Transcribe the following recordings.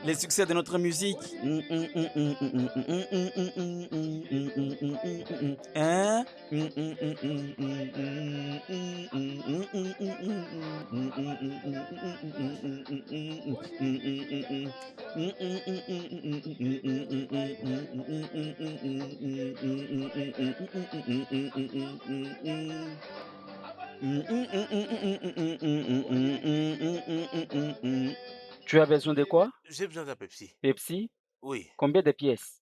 Les succès de notre musique. Hein? Tu as besoin de quoi? J'ai besoin d'un Pepsi. Pepsi? Oui. Combien de pièces?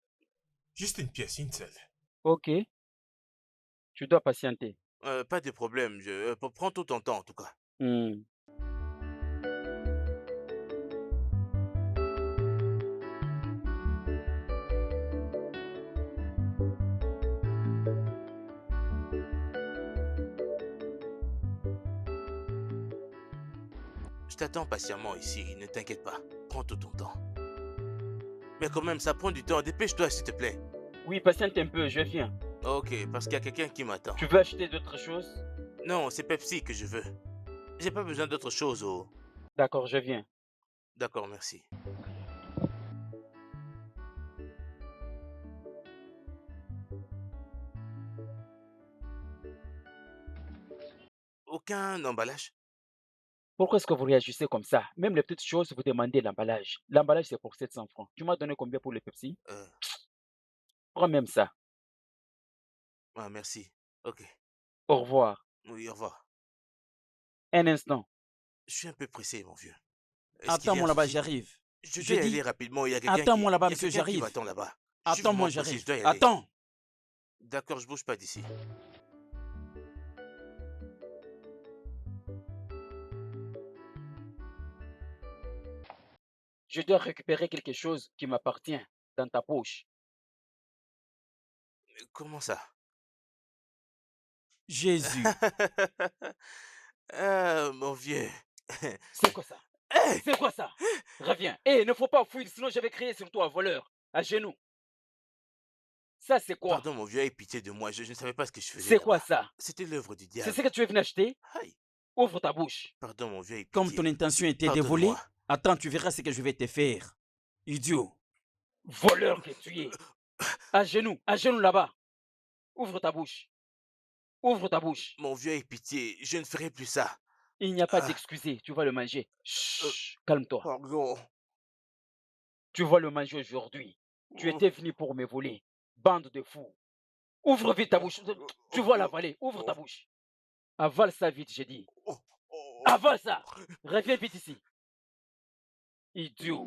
Juste une pièce, une seule. Ok, tu dois patienter. Pas de problème. Prends tout ton temps, en tout cas. Hmm. Je t'attends patiemment ici. Ne t'inquiète pas. Prends tout ton temps. Mais quand même, ça prend du temps. Dépêche-toi, s'il te plaît. Oui, patiente un peu, je viens. Ok, parce qu'il y a quelqu'un qui m'attend. Tu veux acheter d'autres choses? Non, c'est Pepsi que je veux. J'ai pas besoin d'autre chose, oh. D'accord, je viens. D'accord, merci. Aucun emballage? Pourquoi est-ce que vous réagissez comme ça? Même les petites choses, vous demandez l'emballage. L'emballage, c'est pour 700 francs. Tu m'as donné combien pour le Pepsi? Euh, Prends même ça. ah, merci. Ok. Au revoir. Oui, au revoir. Un instant. Je suis un peu pressé, mon vieux. Est-ce qu'il y a un Attends-moi là-bas, souci? j'arrive. Je Je dois y aller dis, rapidement. attends-moi là-bas, Il y a monsieur, quelqu'un qui j'arrive. m'attend là-bas. Je suis vraiment Attends-moi, pressé, je j'arrive. dois y aller. Attends. D'accord, je bouge pas d'ici. Je dois récupérer quelque chose qui m'appartient dans ta poche. Comment ça? Jésus. Ah, mon vieux. C'est quoi ça? Hey! C'est quoi ça? Reviens. Eh, ne faut pas fuir, sinon je vais crier sur toi, voleur. À genoux. Ça, c'est quoi? Pardon, mon vieux, aie pitié de moi. Je ne savais pas ce que je faisais C'est quoi là-bas. ça? C'était l'œuvre du C'est ce diable. que tu es venu acheter? Aïe! Ouvre ta bouche. Pardon, mon vieux, aie Comme ton pitié. intention était de voler, Pardonne-moi. attends, tu verras ce que je vais te faire. Idiot. Voleur que tu es. À genoux là-bas. Ouvre ta bouche. Ouvre ta bouche. Mon vieux, aie pitié. Je ne ferai plus ça. Il n'y a pas Ah, d'excuser, tu vas le manger. euh, Chut, calme-toi. pardon. Tu vas le manger aujourd'hui. Tu étais venu pour me voler. Bande de fous. Ouvre vite ta bouche. Tu vas l'avaler. Ouvre ta bouche. Avale ça vite, j'ai dit. Avale ça. Reviens vite ici. Idiot.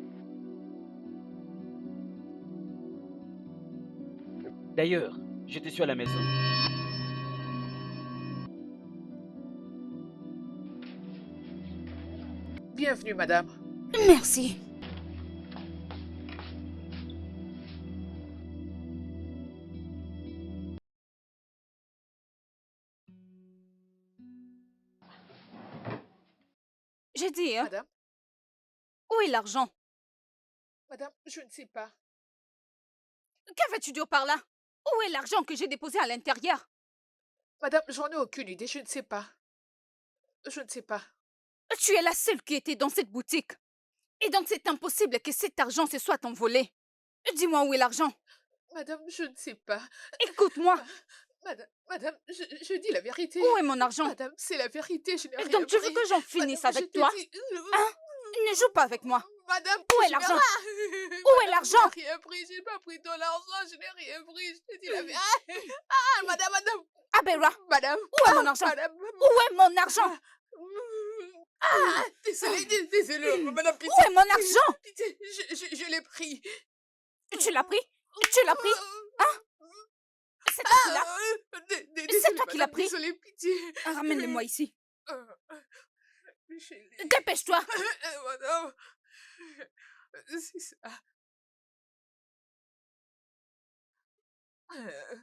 D'ailleurs, je te suis à la maison. Bienvenue, madame. Merci. J'ai dit, hein, Madame, où est l'argent? madame, je ne sais pas. Qu'avais-tu dit par là? Où est l'argent que j'ai déposé à l'intérieur? Madame, j'en ai aucune idée, je ne sais pas. Je ne sais pas. Tu es la seule qui était dans cette boutique. Et donc c'est impossible que cet argent se soit envolé. Dis-moi où est l'argent. Madame, je ne sais pas. Écoute-moi. Madame, je dis la vérité. Où est mon argent? Madame, c'est la vérité, je n'ai rien Donc tu veux pris. que j'en finisse Madame, je avec te toi? dis- Hein? Ne joue pas avec moi. Madame, Où est je l'argent? verrai. Où est Madame, l'argent? Je n'ai rien pris, je n'ai pas pris ton argent, je n'ai rien pris, je te dis la vérité. Ah, madame. Abera, Madame. où est mon argent? Madame. Où est mon argent? Ah, désolée, madame, Où est mon argent? pitié, je l'ai pris. Tu l'as pris? Tu l'as pris? Hein? C'est toi qui l'as? C'est toi qui l'as pris? Désolée, pitié. Ramène-le-moi ici. Euh, chérie. Dépêche-toi. Madame, c'est ça. Euh,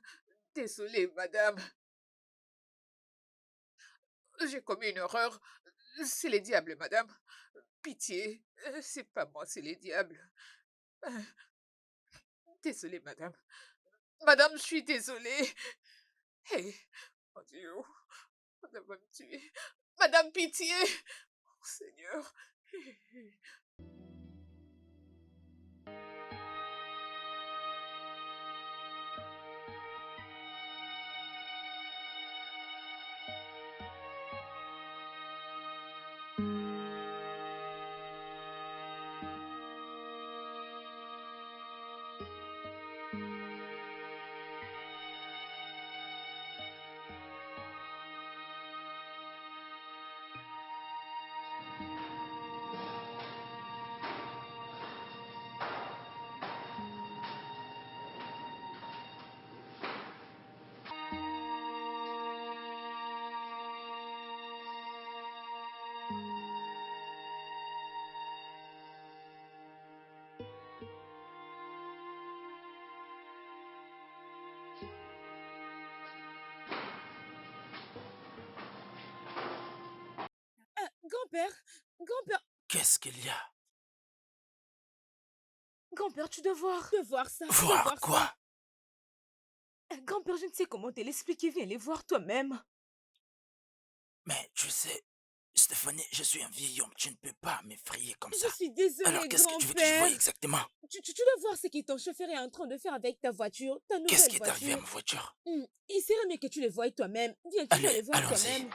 Désolée, madame. J'ai commis une erreur. C'est les diables, madame. Pitié. C'est pas moi, c'est les diables. Euh, Désolée, madame. Madame, je suis désolée. Hé, mon Dieu, madame va me tuer. Madame, pitié. Oh, Seigneur. Grand-père, grand-père, Qu'est-ce qu'il y a? grand-père, tu dois voir. Tu dois voir ça. tu dois Voir voir quoi? ça. Grand-père, je ne sais comment te l'expliquer. Viens les voir toi-même. Mais tu sais, Stéphanie, je suis un vieil homme. Tu ne peux pas m'effrayer comme Je ça. suis désolée, Alors, qu'est-ce que tu veux que je voie grand-père. exactement? Tu dois voir ce que ton chauffeur est en train de faire avec ta voiture, ta Qu'est-ce nouvelle qui est arrivé à voiture. ma voiture? Il serait mieux que tu les voies toi-même. Viens, tu dois Allez, les voir allons-y. toi-même.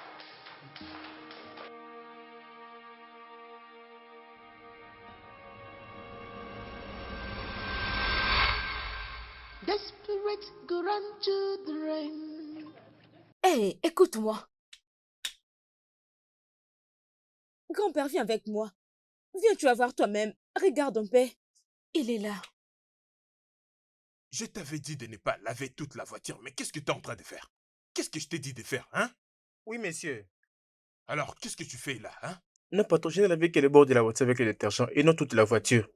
Desperate, go run to the rain. Hé, écoute-moi. Grand-père, viens avec moi. Viens, tu vas voir toi-même. Regarde en paix. Il est là. Je t'avais dit de ne pas laver toute la voiture, mais qu'est-ce que tu es en train de faire? Qu'est-ce que je t'ai dit de faire, hein? Oui, monsieur. Alors, qu'est-ce que tu fais là, hein? Non, patron, je n'ai lavé que le bord de la voiture avec le détergent et non toute la voiture.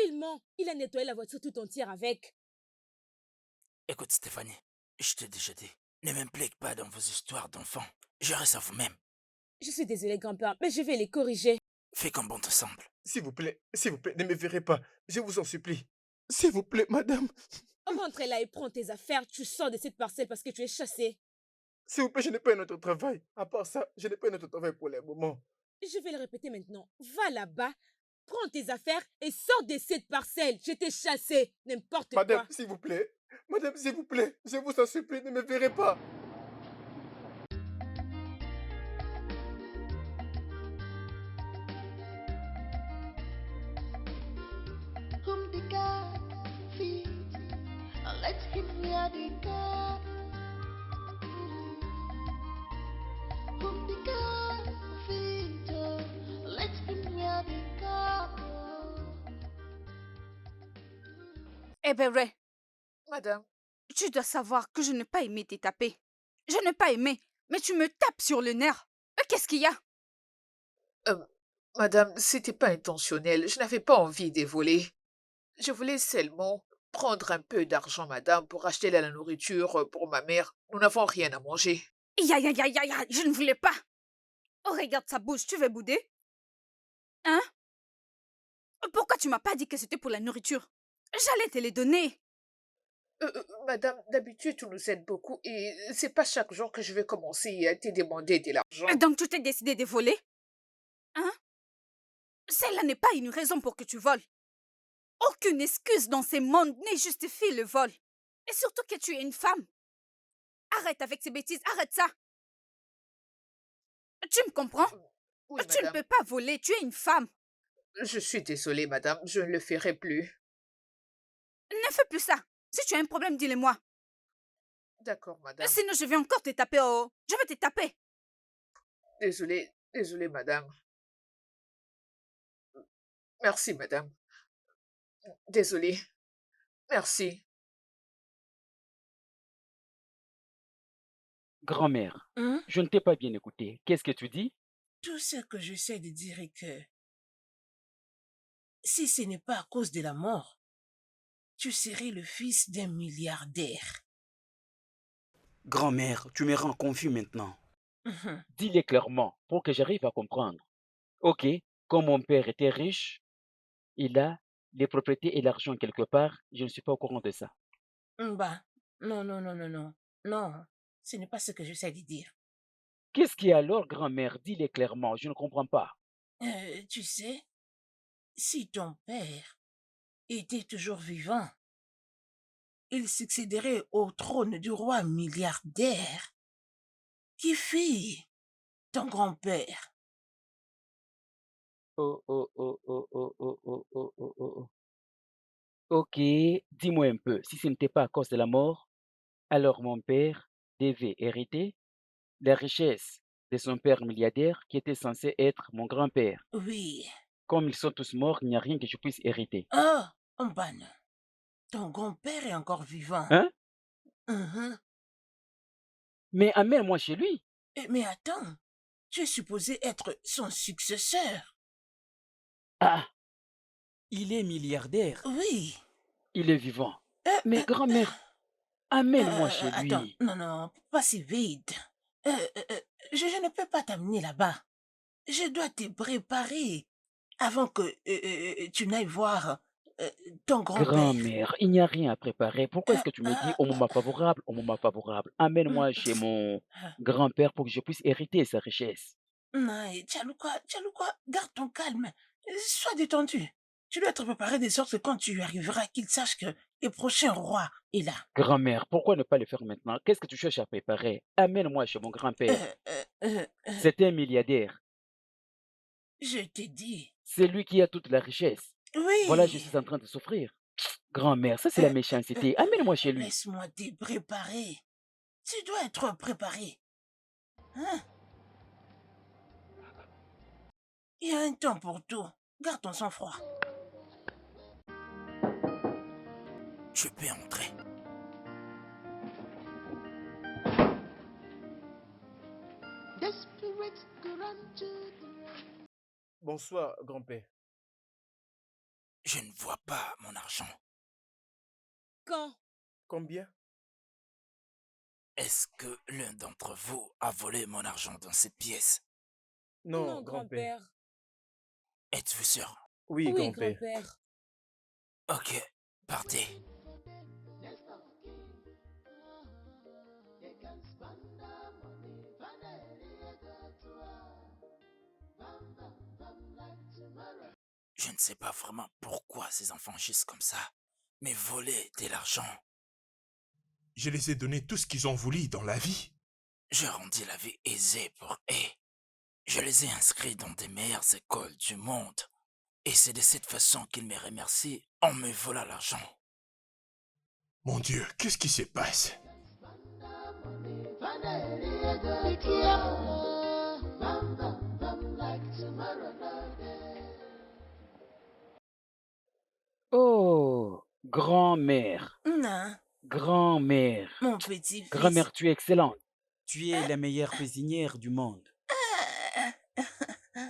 Il ment. Il a nettoyé la voiture tout entière avec. Écoute, Stéphanie, je t'ai déjà dit, ne m'implique pas dans vos histoires d'enfants. Je reste à vous-même. Je suis désolée, grand-père, mais je vais les corriger. Fais comme bon te semble. S'il vous plaît, ne me verrez pas. Je vous en supplie. S'il vous plaît, madame. Rentre là et prends tes affaires. Tu sors de cette parcelle parce que tu es chassé. S'il vous plaît, je n'ai pas un autre travail. À part ça, je n'ai pas un autre travail pour le moment. Je vais le répéter maintenant. Va là-bas, prends tes affaires et sors de cette parcelle. Je t'ai chassé. N'importe Madame, quoi. s'il vous plaît. Madame, s'il vous plaît. Je vous en supplie, ne me verrez pas. Whom the God feeds, let him wear the God. Whom the God feeds, let him wear the God. Eh ben, Ray, Madame, tu dois savoir que je n'ai pas aimé te taper. Je n'ai pas aimé, mais tu me tapes sur le nerf. Qu'est-ce qu'il y a? madame, c'était pas intentionnel. Je n'avais pas envie de voler. Je voulais seulement prendre un peu d'argent, madame, pour acheter de la nourriture pour ma mère. Nous n'avons rien à manger. Ya, ya, ya, ya, ya, je ne voulais pas. Oh, regarde sa bouche, tu veux bouder? Hein? Pourquoi tu m'as pas dit que c'était pour la nourriture? J'allais te les donner. Madame, d'habitude, tu nous aides beaucoup et c'est pas chaque jour que je vais commencer à te demander de l'argent. Donc tu t'es décidé de voler? Hein? Celle-là n'est pas une raison pour que tu voles. Aucune excuse dans ce monde ne justifie le vol. Et surtout que tu es une femme. Arrête avec ces bêtises, arrête ça. Tu me comprends? Oui, Tu ne madame. peux pas voler, tu es une femme. Je suis désolée, madame, je ne le ferai plus. Ne fais plus ça. Si tu as un problème, dis-le-moi. D'accord, madame. Sinon, je vais encore te taper. Oh. Je vais te taper. Désolée, madame. Merci, madame. Désolée. Merci. Grand-mère, Hein? je ne t'ai pas bien écouté. Qu'est-ce que tu dis? Tout ce que j'essaie de dire est que si ce n'est pas à cause de la mort, tu serais le fils d'un milliardaire. Grand-mère, tu me rends confus maintenant. Dis-le clairement pour que j'arrive à comprendre. Ok, comme mon père était riche, il a les propriétés et l'argent quelque part. Je ne suis pas au courant de ça. Bah, non, non, non, non, non. Non, ce n'est pas ce que j'essaie de dire. Qu'est-ce qui est alors, grand-mère? Dis-le clairement, je ne comprends pas. Tu sais, si ton père était toujours vivant, il succéderait au trône du roi milliardaire qui fit ton grand-père. Oh, oh, oh, oh, oh, oh, oh, oh, oh, oh, oh. Ok, dis-moi un peu, si ce n'était pas à cause de la mort, alors mon père devait hériter la richesse de son père milliardaire qui était censé être mon grand-père. Oui. Comme ils sont tous morts, il n'y a rien que je puisse hériter. Oh, ben non. Ton grand-père est encore vivant. Hein? Mhm. Mais amène-moi chez lui. Mais attends, tu es supposé être son successeur. Ah, il est milliardaire. Oui. Il est vivant. Euh, Mais euh, grand-mère, amène-moi chez attends, lui. non, pas si vite. Je ne peux pas t'amener là-bas. Je dois te préparer avant que tu n'ailles voir euh, ton grand-père. Grand-mère, il n'y a rien à préparer. Pourquoi est-ce que tu me dis au Euh, moment favorable, au moment favorable? Amène-moi chez mon grand-père pour que je puisse hériter sa richesse. Non, Tchalouka, garde ton calme. Sois détendu. Tu dois être préparé de sorte que quand tu y arriveras, qu'il sache que le prochain roi est là. Grand-mère, pourquoi ne pas le faire maintenant? Qu'est-ce que tu cherches à préparer? Amène-moi chez mon grand-père. C'est un milliardaire. Je t'ai dit. C'est lui qui a toute la richesse. Voilà, je Oui. suis en train de souffrir. Grand-mère, ça c'est la méchanceté. Amène-moi chez lui. Laisse-moi te préparer. Tu dois être préparé. Hein? Il y a un temps pour tout. Garde ton sang-froid. Je peux entrer. The spirits run to the Bonsoir, grand-père. Je ne vois pas mon argent. Quand? Combien? Est-ce que l'un d'entre vous a volé mon argent dans cette pièce? Non, grand-père. Êtes-vous sûr? Oui, Oui, grand-père. grand-père. Ok, partez. Je ne sais pas vraiment pourquoi ces enfants agissent comme ça, mais voler de l'argent, Je les ai donné tout ce qu'ils ont voulu dans la vie. je rendis la vie aisée pour eux. Je les ai inscrits dans des meilleures écoles du monde. Et c'est de cette façon qu'ils me remercient en me volant l'argent. Mon Dieu, qu'est-ce qui se passe? Oh, grand-mère, Non, grand-mère, mon petit-fils. grand-mère, tu es excellente. Tu es la meilleure cuisinière du monde.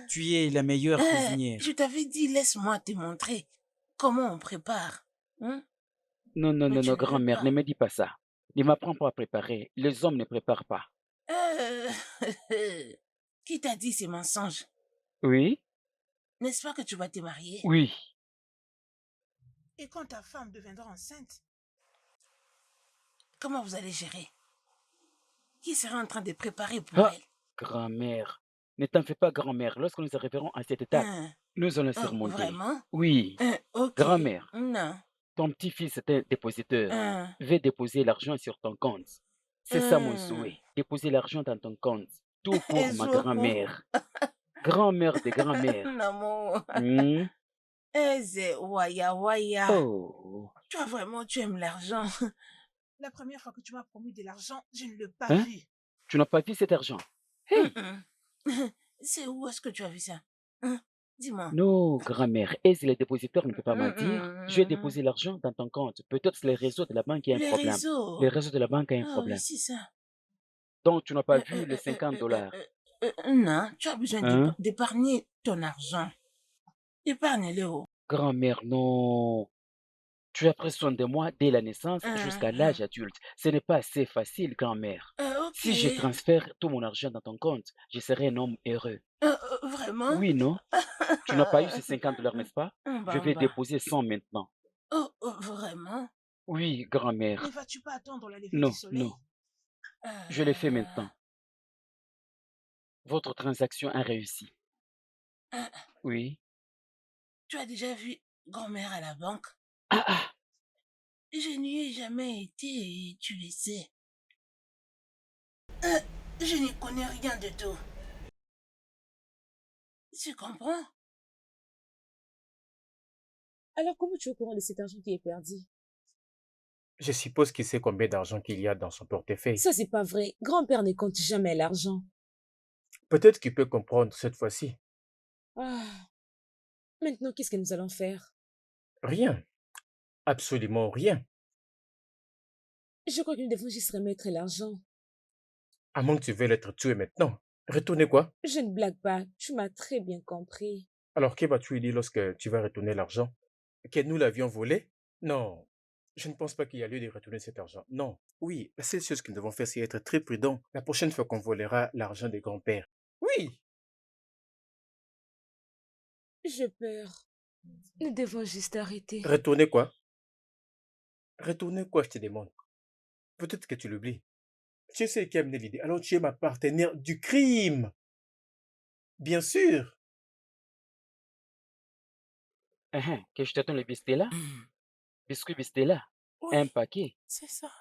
Tu es la meilleure cuisinière. Je t'avais dit, laisse-moi te montrer comment on prépare. Hein? Non, non, Mais non, tu non, ne veux grand-mère, pas. ne me dis pas ça. Ne m'apprends pas à préparer. Les hommes ne préparent pas. Euh, Qui t'a dit ces mensonges? Oui? N'est-ce pas que tu vas te marier? Oui. Et quand ta femme deviendra enceinte, comment vous allez gérer? Qui sera en train de préparer pour Ah, elle? grand-mère, ne t'en fais pas, grand-mère. Lorsque nous arriverons à cette étape, Hein? nous allons Oh, surmonter. vraiment? Oui. Ok. Grand-mère, Non. ton petit-fils est un dépositeur. Hein? Vais déposer l'argent sur ton compte. C'est ça mon Hein? souhait. Déposer l'argent dans ton compte. Tout pour ma Ezo. grand-mère. Grand-mère de grand-mère. Namo. Hmm? Eze, waya. Oh. Toi, vraiment, tu aimes l'argent. La première fois que tu m'as promis de l'argent, je ne l'ai pas Hein? vu. Tu n'as pas vu cet argent? Hey! C'est où est-ce que tu as vu ça? Hein? Dis-moi. Non, grand-mère. Et si le dépositeur ne peut pas mentir, je vais déposer l'argent dans ton compte. Peut-être c'est le réseau de la banque qui a un Le problème. réseau. Le réseau de la banque a un Ah oui, problème. c'est ça. Donc, tu n'as pas vu les $50. Non, tu as besoin Hein? d'épargner ton argent. Épargne-le. Grand-mère, non. Tu as pris soin de moi dès la naissance jusqu'à l'âge adulte. Ce n'est pas assez facile, grand-mère. Ok. Si je transfère tout mon argent dans ton compte, je serai un homme heureux. Vraiment? Oui, non? Tu n'as pas eu ces $50, n'est-ce pas? Je vais Bamba. déposer 100 maintenant. Oh, vraiment? Oui, grand-mère. Ne vas-tu pas attendre la levée Non, du soleil? non. Je le fais maintenant. Votre transaction a réussi. Oui. tu as déjà vu grand-mère à la banque? Ah ah, Je n'y ai jamais été et tu le sais. Euh, je n'y connais rien de tout. Tu comprends? Alors comment tu es au courant de cet argent qui est perdu? Je suppose qu'il sait combien d'argent qu'il y a dans son portefeuille. Ça, c'est pas vrai. Grand-père ne compte jamais l'argent. Peut-être qu'il peut comprendre cette fois-ci. Ah, maintenant, qu'est-ce que nous allons faire? Rien. Absolument rien. Je crois que nous devons juste remettre l'argent. À moins que tu veuilles être tué maintenant. Retourner quoi? Je ne blague pas. Tu m'as très bien compris. Alors, que vas-tu dire lorsque tu vas retourner l'argent? Que nous l'avions volé? Non. Je ne pense pas qu'il y a lieu de retourner cet argent. Non. Oui, la seule chose que nous devons faire, c'est être très prudents la prochaine fois qu'on volera l'argent des grands-pères. Oui. J'ai peur. Nous devons juste arrêter. Retourner quoi? Retourner quoi, je te demande? Peut-être que tu l'oublies. Tu sais qui a amené l'idée. Alors tu es ma partenaire du crime. Bien sûr. que je te donne le Bistella? Hmm, Biscuit Bistella? Oui, Un paquet? c'est ça.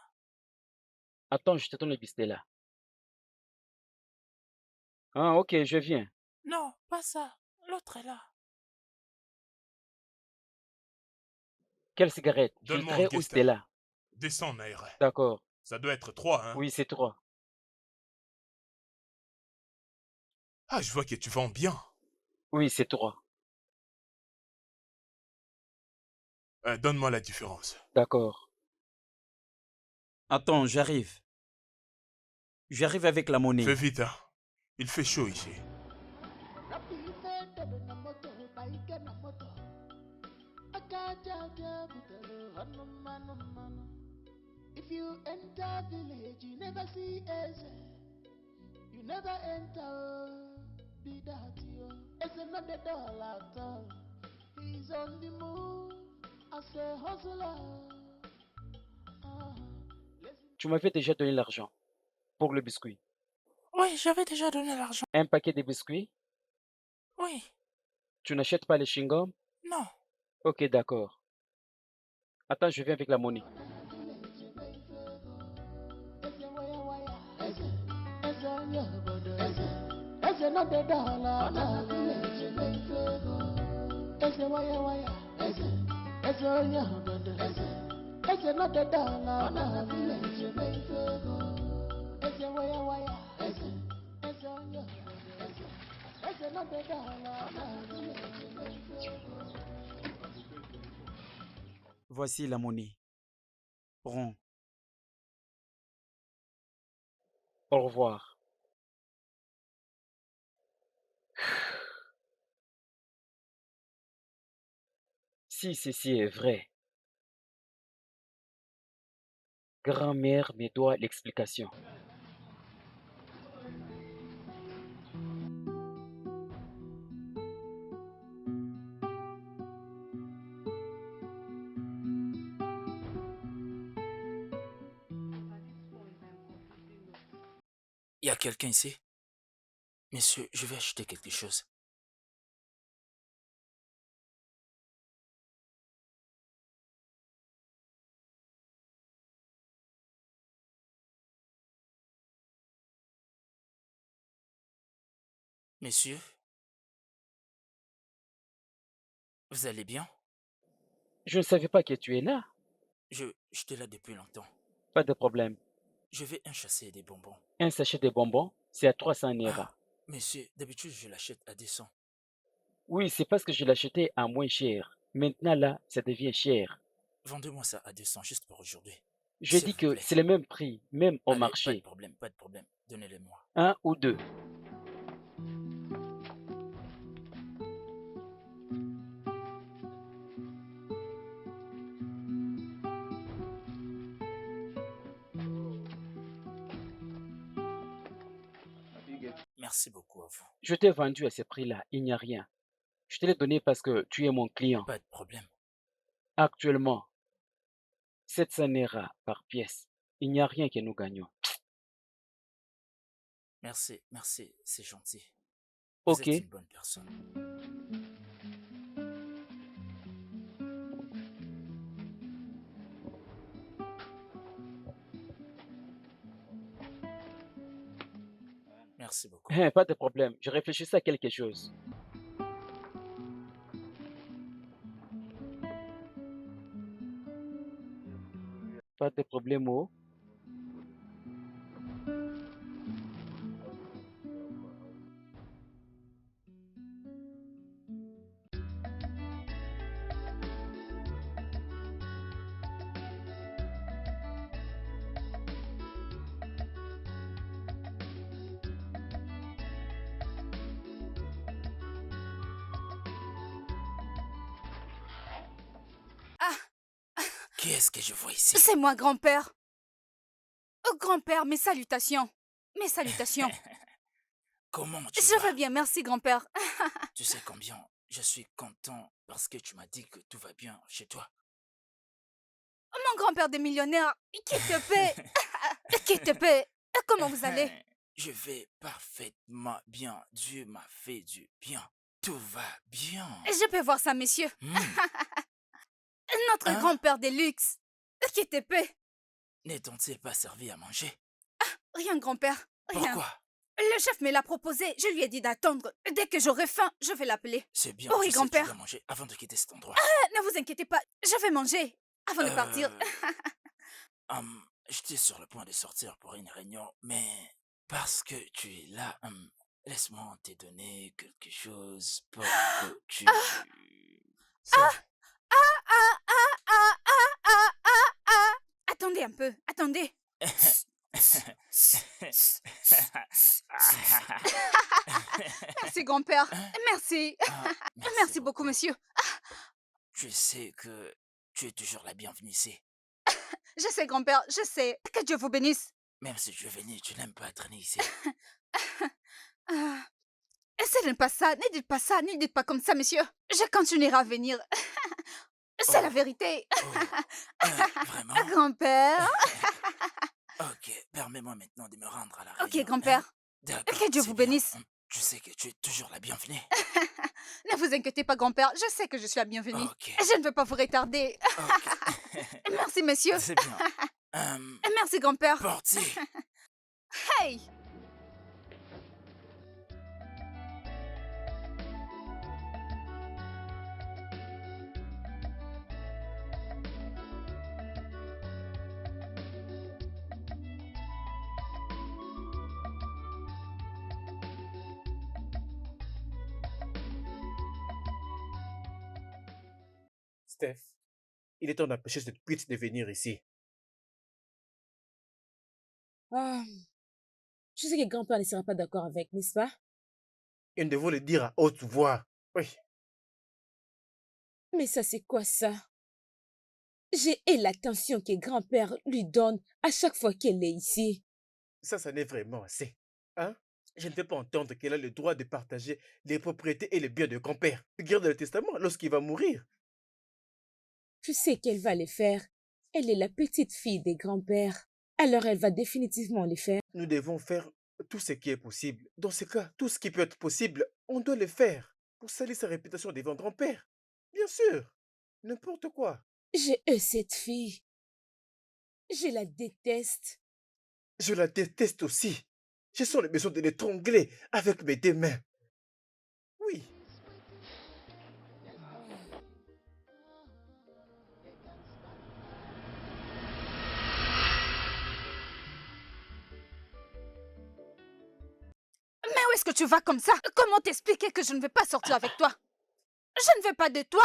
Attends, je te donne le Bistella. Ah, ok, je viens. Non, pas ça. L'autre est là. Quelle cigarette? Donne-moi Filtrée ou Orchestra. Stella? Descends, Naira. D'accord. Ça doit être 3, hein? Oui, c'est 3. Ah, je vois que tu vends bien. Oui, c'est 3. Donne-moi la différence. D'accord. Attends, j'arrive. J'arrive avec la Fais monnaie. vite, hein. Il fait chaud ici. If you enter village, you never see Eze. You never enter, be that you. Eze not the doll at all. He's on the move as a hustler. Ah. Tu m'avais déjà donné l'argent pour le biscuit. Oui, j'avais déjà donné l'argent. Un paquet de biscuits? Oui, Tu n'achètes pas les chewing-gums? non. Ok, d'accord. Attends, je viens avec la monnaie. Eze not the doll at all. Eze waya waya. Eze on your body. Eze not the doll at all. Eze waya waya. Eze on your body. Eze not the doll at all. Voici la monnaie. Prends. Au revoir. Si ceci est vrai, grand-mère me doit l'explication. Il y a quelqu'un ici? Monsieur, je vais acheter quelque chose. Monsieur, vous allez bien? Je ne savais pas que tu es là. J'étais là depuis longtemps. Pas de problème. Je vais en chasser des bonbons. Un sachet de bonbons, c'est à 300 Naira. Ah, monsieur, d'habitude, je l'achète à 200. Oui, c'est parce que je l'achetais à moins cher. Maintenant, là, ça devient cher. Vendez-moi ça à 200 juste pour aujourd'hui. Je S'il dis vous que plaît. c'est le même prix, même au Allez, pas de marché. problème, pas de problème. Donnez-les-moi. 1 ou 2. Merci beaucoup à vous. Je t'ai vendu à ce prix-là, il n'y a rien. Je te l'ai donné parce que tu es mon client. Pas de problème. Actuellement, 700 Naira par pièce. Il n'y a rien que nous gagnons. Merci, c'est gentil. Vous Ok, êtes une bonne personne. Merci beaucoup. Pas de problème, je réfléchissais à quelque chose. Pas de problème, oh. Ah, Qui est-ce que je vois ici? c'est moi, grand-père. Oh, grand-père, mes salutations. Mes salutations. Comment tu Je vais vas? bien, merci, grand-père. Tu sais combien je suis content parce que tu m'as dit que tout va bien chez toi. Mon grand-père des millionnaires, qui te paie. Qui te paie. Comment vous allez? Je vais parfaitement bien. Dieu m'a fait du bien. Tout va bien. Je peux voir ça, messieurs. Hmm. Notre Hein? grand-père des luxe. Qui te paie. N'est-on-il pas servi à manger? Rien, grand-père. Rien. Pourquoi? Le chef me l'a proposé. Je lui ai dit d'attendre. Dès que j'aurai faim, je vais l'appeler. C'est bien, Oui, tu sais que tu grand-père. dois manger avant de quitter cet endroit. Ne vous inquiétez pas. Je vais manger avant de partir. J'étais sur le point de sortir pour une réunion, mais parce que tu es là, laisse-moi te donner quelque chose pour que tu... Ah, ah, ah, ah, ah, ah, ah, ah. Attendez un peu. Attendez. Merci, grand-père. Merci. Merci beaucoup, monsieur. Tu sais que tu es toujours la bienvenue ici. Je sais, grand-père. Je sais. Que Dieu vous bénisse. Même si tu es venu, tu n'aimes pas traîner ici. Ah. Ce n'est pas ça. Ne dites pas ça. Ne dites pas comme ça, monsieur. Je continuerai à venir. C'est la vérité. Vraiment? Grand-père. Ok, permets-moi maintenant de me rendre à la réunion. Ok, grand-père. D'accord, Que Dieu c'est vous bien. bénisse. Tu sais que tu es toujours la bienvenue. Ne vous inquiétez pas, grand-père. Je sais que je suis la bienvenue. Ok. Je ne veux pas vous retarder. Merci, monsieur. C'est bien. Merci, grand-père. Portier. Hey! Steph, il est temps d'empêcher cette pute de venir ici. Ah, je sais que grand-père ne sera pas d'accord avec, n'est-ce pas? Et nous devons le dire à haute voix. Oui. Mais ça, c'est quoi ça? J'ai l'attention que grand-père lui donne à chaque fois qu'elle est ici. Ça n'est vraiment assez. Hein? Je ne vais pas entendre qu'elle a le droit de partager les propriétés et les biens de grand-père. Regarde le testament lorsqu'il va mourir. Je sais qu'elle va les faire. Elle est la petite fille des grands-pères. Alors elle va définitivement les faire. Nous devons faire tout ce qui est possible. Dans ce cas, tout ce qui peut être possible, on doit le faire pour salir sa réputation devant grand-père. Bien sûr. N'importe quoi. J'ai cette fille. Je la déteste. Je la déteste aussi. Je sens le besoin de l'étrangler avec mes deux mains. Oui. Mais où est-ce que tu vas comme ça? Comment t'expliquer que je ne vais pas sortir avec toi? Je ne veux pas de toi.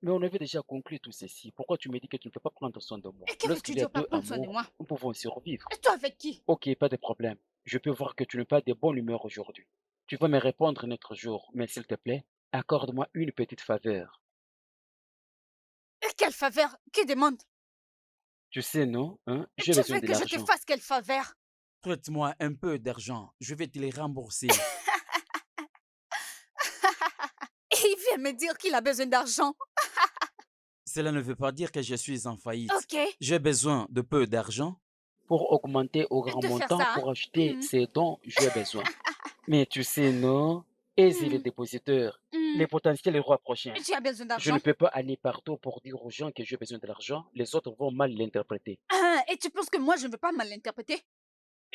Mais on avait déjà conclu tout ceci. Pourquoi tu me dis que tu ne peux pas prendre soin de moi? Et que veux-tu Lorsqu'il y a dire par deux prendre soin de amours, moi? nous pouvons survivre. Et toi avec qui? Ok, pas de problème. Je peux voir que tu n'es pas de bonne humeur aujourd'hui. Tu vas me répondre un autre jour, mais s'il te plaît, accorde-moi une petite faveur. Et quelle faveur? Qui demande? Tu sais, non? Hein? J'ai Tu besoin veux de que je te l'argent. fasse quelle faveur? Prête-moi un peu d'argent. Je vais te les rembourser. Il vient me dire qu'il a besoin d'argent. Cela ne veut pas dire que je suis en faillite. Ok. J'ai besoin de peu d'argent. Pour augmenter au grand De faire montant, ça. pour acheter Mhm. ces dons, j'ai besoin. Mais tu sais, non? Aise les Mhm. dépositeurs, Mhm. les potentiels rois prochains. Tu as besoin Je ne d'argent. peux pas aller partout pour dire aux gens que j'ai besoin de l'argent. Les autres vont mal l'interpréter. Ah, et tu penses que moi, je ne veux pas mal l'interpréter?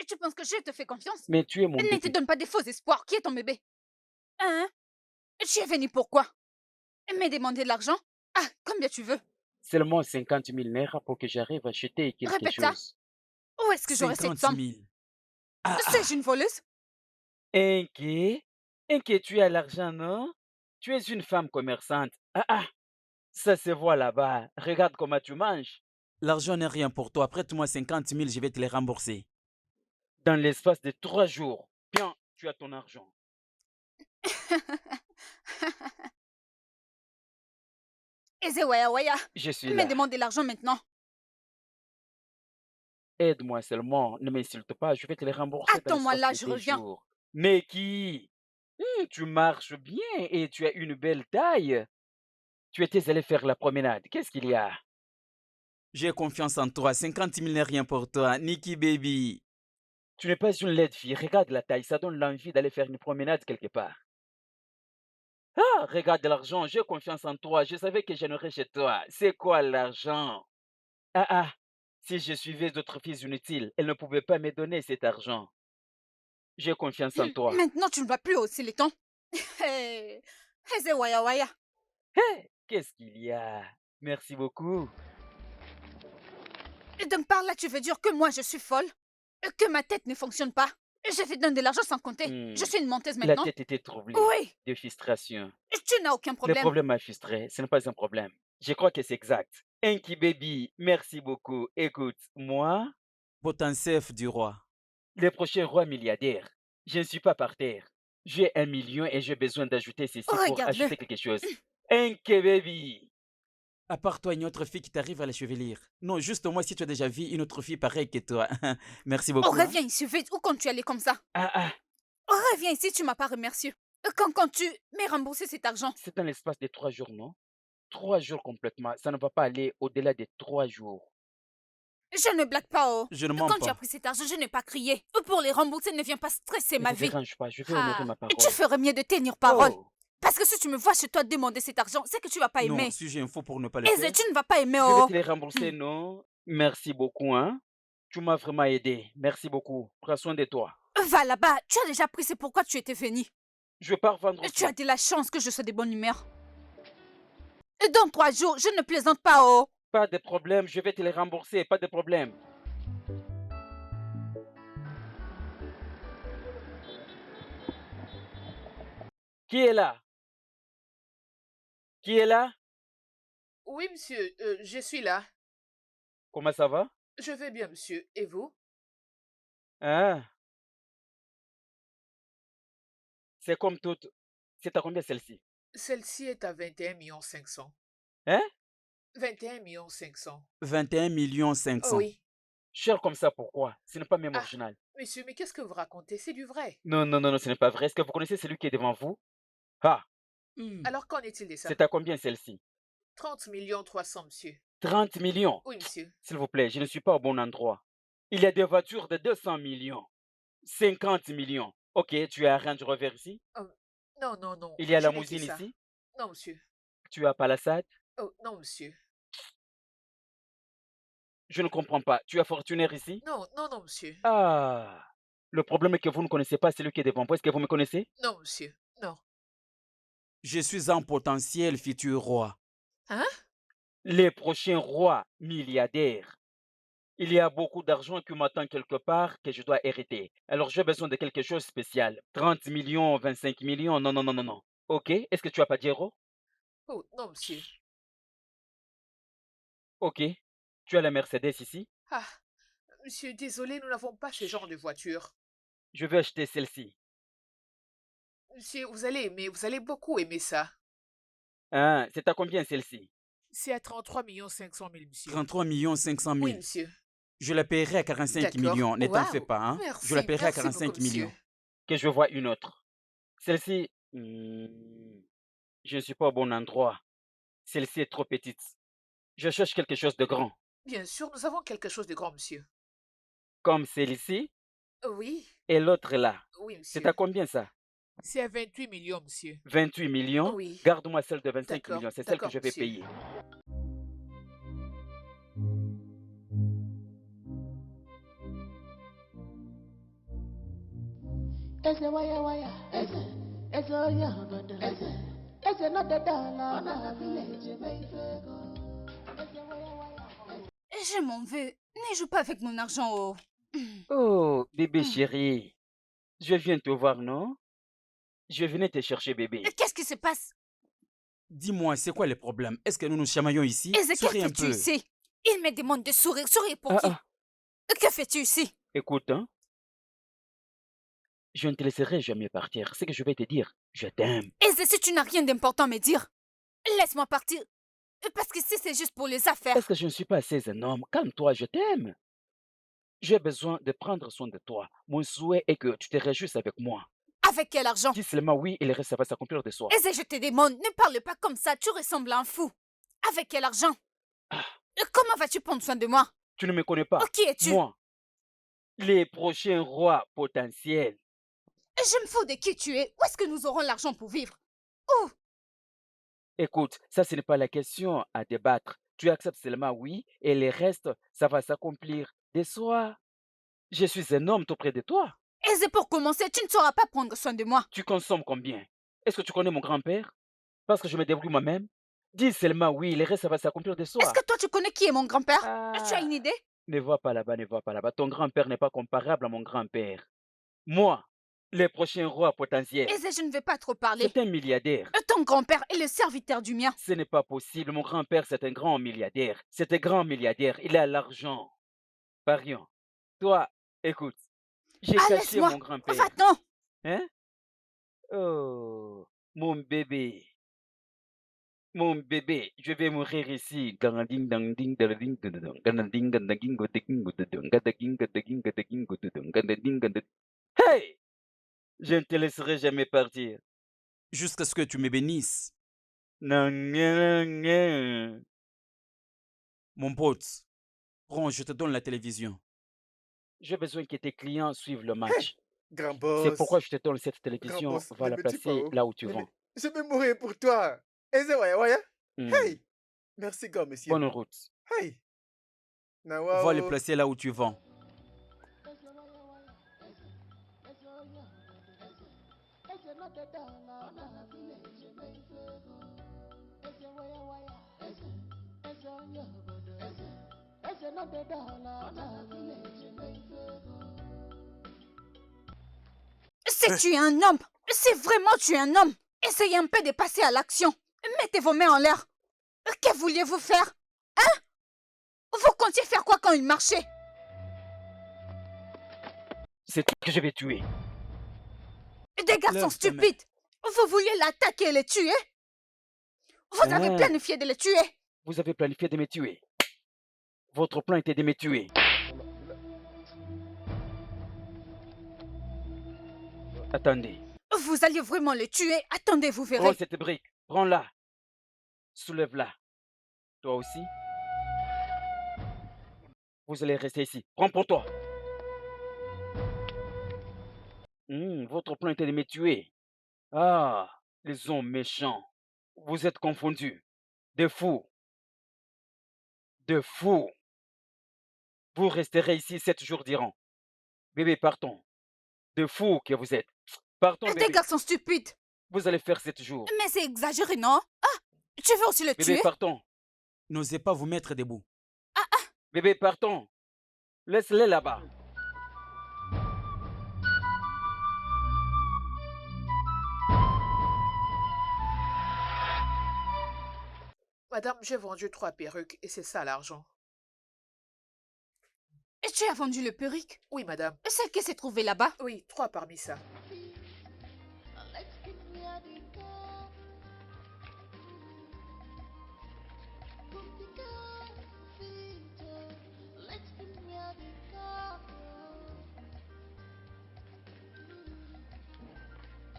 Et tu penses que je te fais confiance? Mais tu es mon Ne te bébé. donne pas des faux espoirs. Qui est ton bébé? Hein? Tu es venu pourquoi? Me demander de l'argent? Ah, combien tu veux? Seulement 50 000 naira pour que j'arrive à acheter quelque Répète ça. chose. Où est-ce que j'aurai cette 50 somme? 000. Ah, Suis-je une voleuse? Inquiet? Inquiet, tu as l'argent, non? Tu es une femme commerçante. Ah ah, ça se voit là-bas. Regarde comment tu manges. l'argent n'est rien pour toi. Prête-moi 50 000, je vais te les rembourser. Dans l'espace de 3 jours. Bien, tu as ton argent. Eze Waya Waya, Je suis me là. demande de l'argent maintenant. Aide-moi seulement. Ne m'insulte pas. Je vais te les rembourser dans Attends-moi l'espace là, de je 2 reviens. jours. Mais qui? Tu marches bien et tu as une belle taille. Tu étais allé faire la promenade. Qu'est-ce qu'il y a? J'ai confiance en toi. 50 000 n'est rien pour toi. Nikki baby. Tu n'es pas une laide fille. Regarde la taille. Ça donne l'envie d'aller faire une promenade quelque part. Ah, regarde l'argent. J'ai confiance en toi. Je savais que j'aimerais chez toi. C'est quoi l'argent? Ah ah. Si je suivais d'autres filles inutiles, elles ne pouvaient pas me donner cet argent. J'ai confiance en toi. Maintenant, tu ne vas plus hausser les tons. Hey, Eze Waya Waya. Hé, qu'est-ce qu'il y a? Merci beaucoup. Et donc par là, tu veux dire que moi, je suis folle? Que ma tête ne fonctionne pas? Je te donne de l'argent sans compter. Je suis une menteuse La maintenant? tête était troublée. Oui. De frustration. Tu n'as aucun Le problème. problème m'a frustré. Ce n'est pas un problème. Je crois que c'est exact. Inky Baby, merci beaucoup. Écoute, moi, Potentiel du roi. le prochain roi milliardaire, je ne suis pas par terre. J'ai 1 million et j'ai besoin d'ajouter ceci pour Regarde-le. acheter quelque chose. Inky Baby. À part toi, une autre fille qui t'arrive à la chevelure. Non, juste moi, si tu as déjà vu une autre fille pareille que toi. Merci Oh, beaucoup. hein. reviens ici vite. Où quand tu allais comme ça? Ah ah, Oh, reviens ici, tu m'as pas remercié. Quand tu m'as remboursé cet argent? c'est dans l'espace de 3 jours, non? 3 jours complètement. Ça ne va pas aller au-delà de 3 jours. Je ne blague pas, oh. Je ne mens Quand tu as pas. pris cet argent, je n'ai pas crié. Pour les rembourser, ne viens pas stresser Ne ma te vie. dérange pas, je vais honorer Ah, ma et parole. tu ferais mieux de tenir parole. Oh, Parce que si tu me vois chez toi demander cet argent, c'est que tu vas pas aimer. Non, si j'ai un faux pour ne pas le Eze, faire. tu ne vas pas aimer, je vais oh. te les rembourser, non? Merci beaucoup, hein? Tu m'as vraiment aidé. Merci beaucoup. Prends soin de toi. Va là-bas, tu as déjà pris, c'est pourquoi tu étais venu. Je vais pas revendre Tu tout. as de la chance que je sois de bonne humeur. Et dans 3 jours, je ne plaisante pas, oh. Pas de problème, je vais te les rembourser, pas de problème. Qui est là? Qui est là? Oui, monsieur, je suis là. Comment ça va? Je vais bien, monsieur. Et vous? Ah, c'est comme toute. C'est à combien celle-ci? Celle-ci est à 21 500 Hein? 21 500 21 000. 500 000. Oui. Cher comme ça, pourquoi? Ce n'est pas même Ah, original. monsieur, mais qu'est-ce que vous racontez? C'est du vrai. Non, non, non, non, ce n'est pas vrai. Est-ce que vous connaissez celui qui est devant vous? Ah, Alors, qu'en est-il de ça? c'est à combien celle-ci? 30 300 000, monsieur. 30 millions. Oui, monsieur. S'il vous plaît, je ne suis pas au bon endroit. Il y a des voitures de 200 millions. 50 millions. Ok, tu as un Range Rover ici? Oh, non, non, non. Il y a Je la n'ai que limousine ça. ici? Non, monsieur. Tu as Palisade? Oh, non, monsieur. Je ne comprends pas. Tu as Fortuner ici? Non, non, non, monsieur. Ah, le problème est que vous ne connaissez pas celui qui est devant vous. Est-ce que vous me connaissez? Non, monsieur. Non. Je suis un potentiel futur roi. Hein? Les prochains rois milliardaires. Il y a beaucoup d'argent qui m'attend quelque part que je dois hériter. Alors j'ai besoin de quelque chose de spécial. 30 millions, 25 millions. Non, non, non, non, non. Ok, est-ce que tu as pas d'euros? Oh, non, monsieur. Ok. Tu as la Mercedes ici? Ah, monsieur, désolé, nous n'avons pas ce genre de voiture. Je vais acheter celle-ci. Monsieur, vous allez aimer, vous allez beaucoup aimer ça. Ah, c'est à combien celle-ci? C'est à 33 500 000, monsieur. 33 500 000. Oui, monsieur. Je la paierai à 45 D'accord. millions. Ne t'en fais Waouh. pas. Hein? Merci, Je la paierai à merci 45 beaucoup, millions. monsieur. Que je vois une autre. Celle-ci, je ne suis pas au bon endroit. Celle-ci est trop petite. Je cherche quelque chose de grand. Bien sûr, nous avons quelque chose de grand, monsieur. Comme celle-ci Oui, et l'autre là. oui, C'est monsieur. à combien ça? C'est à 28 millions, monsieur. 28 millions? Oui. Garde-moi celle de 25 D'accord, millions. C'est celle que d'accord, je vais monsieur. payer. Eze waya waya, eze onye obodo, eze no the dollar, na village meifego. Eze waya waya. Je m'en veux. Ne joue pas avec mon argent, oh. Oh, bébé chéri. Je viens te voir, non? Je venais te chercher, bébé. Qu'est-ce qui se passe? Dis-moi, c'est quoi le problème? Est-ce que nous nous chamaillons ici? Eze, que Souris un fais-tu peu. ici? Il me demande de sourire. Sourire pour Ah, qui? ah, Que fais-tu ici? écoute, hein, je ne te laisserai jamais partir. Ce que je vais te dire, je t'aime. Eze, si tu n'as rien d'important à me dire, laisse-moi partir. Parce que si c'est juste pour les affaires. Est-ce que je ne suis pas assez un homme? Calme-toi, je t'aime. J'ai besoin de prendre soin de toi. Mon souhait est que tu te réjouisses avec moi. Avec quel argent? Dis seulement oui et le reste, ça va s'accomplir de soi. Eze, je te demande, ne parle pas comme ça, tu ressembles à un fou. Avec quel argent? Ah, Comment vas-tu prendre soin de moi? tu ne me connais pas. Qui es-tu? Moi, les prochains rois potentiels. Je me fous de qui tu es. Où est-ce que nous aurons l'argent pour vivre? Où? Écoute, ça, ce n'est pas la question à débattre. Tu acceptes seulement oui et le reste, ça va s'accomplir de soi. Je suis un homme tout près de toi. Eze, pour commencer, tu ne sauras pas prendre soin de moi. Tu consommes combien? Est-ce que tu connais mon grand-père? Parce que je me débrouille moi-même. Dis seulement oui, le reste, ça va s'accomplir de Est-ce soi. que toi, tu connais qui est mon grand-père? Tu as Ah, une idée? ne va pas là-bas, ne va pas là-bas. Ton grand-père n'est pas comparable à mon grand-père. Moi, le prochain roi potentiel, Eze, je ne vais pas trop parler. c'est un milliardaire. Ton grand-père est le serviteur du mien. Ce n'est pas possible. Mon grand-père, c'est un grand milliardaire. C'est un grand milliardaire. Il a l'argent. Parions. Toi, écoute, j'ai Ah, caché laisse-moi. mon grand-père. Va-t'en. Hein? Oh, mon bébé. Mon bébé, je vais mourir ici. Ganading, dangding, dalading, dadadong, ganading, gandaging, godaging, godadong, gadaging, gadaging, gadaging, godadong, gadading, gadad- Hey! Je ne te laisserai jamais partir. Jusqu'à ce que tu me bénisses. Non, non, non. Mon pote, prends, je te donne la télévision. J'ai besoin que tes clients suivent le match. Grand C'est boss, pourquoi je te donne cette grand télévision. boss, Va ne la me tue pas, placer oh. là où tu Ne me- vends. Je vais mourir pour toi. Eze waya waya. Hmm. Hey, merci grand monsieur. Bonne route. Hey, nawa Va le oh. placer là où tu vends. Eze waya waya, eze onye obodo, eze no the dollar, na village meifego. Eze waya waya, eze onye obodo, eze no the dollar, na village meifego. Si tu es un homme, si vraiment tu es un homme, essayez un peu de passer à l'action. Mettez vos mains en l'air. Que vouliez-vous faire? Hein? Vous comptiez faire quoi quand il marchait? C'est toi que je vais tuer. Des garçons Lève tes mains. stupides. Vous vouliez l'attaquer et le tuer? Vous avez Ah. planifié de le tuer. Vous avez planifié de me tuer. Votre plan était de me tuer. Attendez. Vous alliez vraiment le tuer? Attendez, vous verrez. Prends cette brique. Prends-la. Soulève-la. Toi aussi. Vous allez rester ici. Prends pour toi. Votre plan était de me tuer. Ah, les hommes méchants. Vous êtes confondus. Des fous. De fous. Vous resterez ici 7 jours diront. Bébé, partons. De fous que vous êtes. Partons, Des bébé. garçons stupides. Vous allez faire 7 jours. Mais c'est exagéré, non? Ah, tu veux aussi le Bébé, tuer? partons. N'osez pas vous mettre debout. Bébé, partons. Laisse-les là-bas. Madame, j'ai vendu 3 perruques et c'est ça l'argent. Et tu as vendu le perruque? Oui, madame. Celle qui s'est trouvée là-bas? Oui, 3 parmi ça. Let's give me a dica. Kumtika, feature. Let's give me a dica.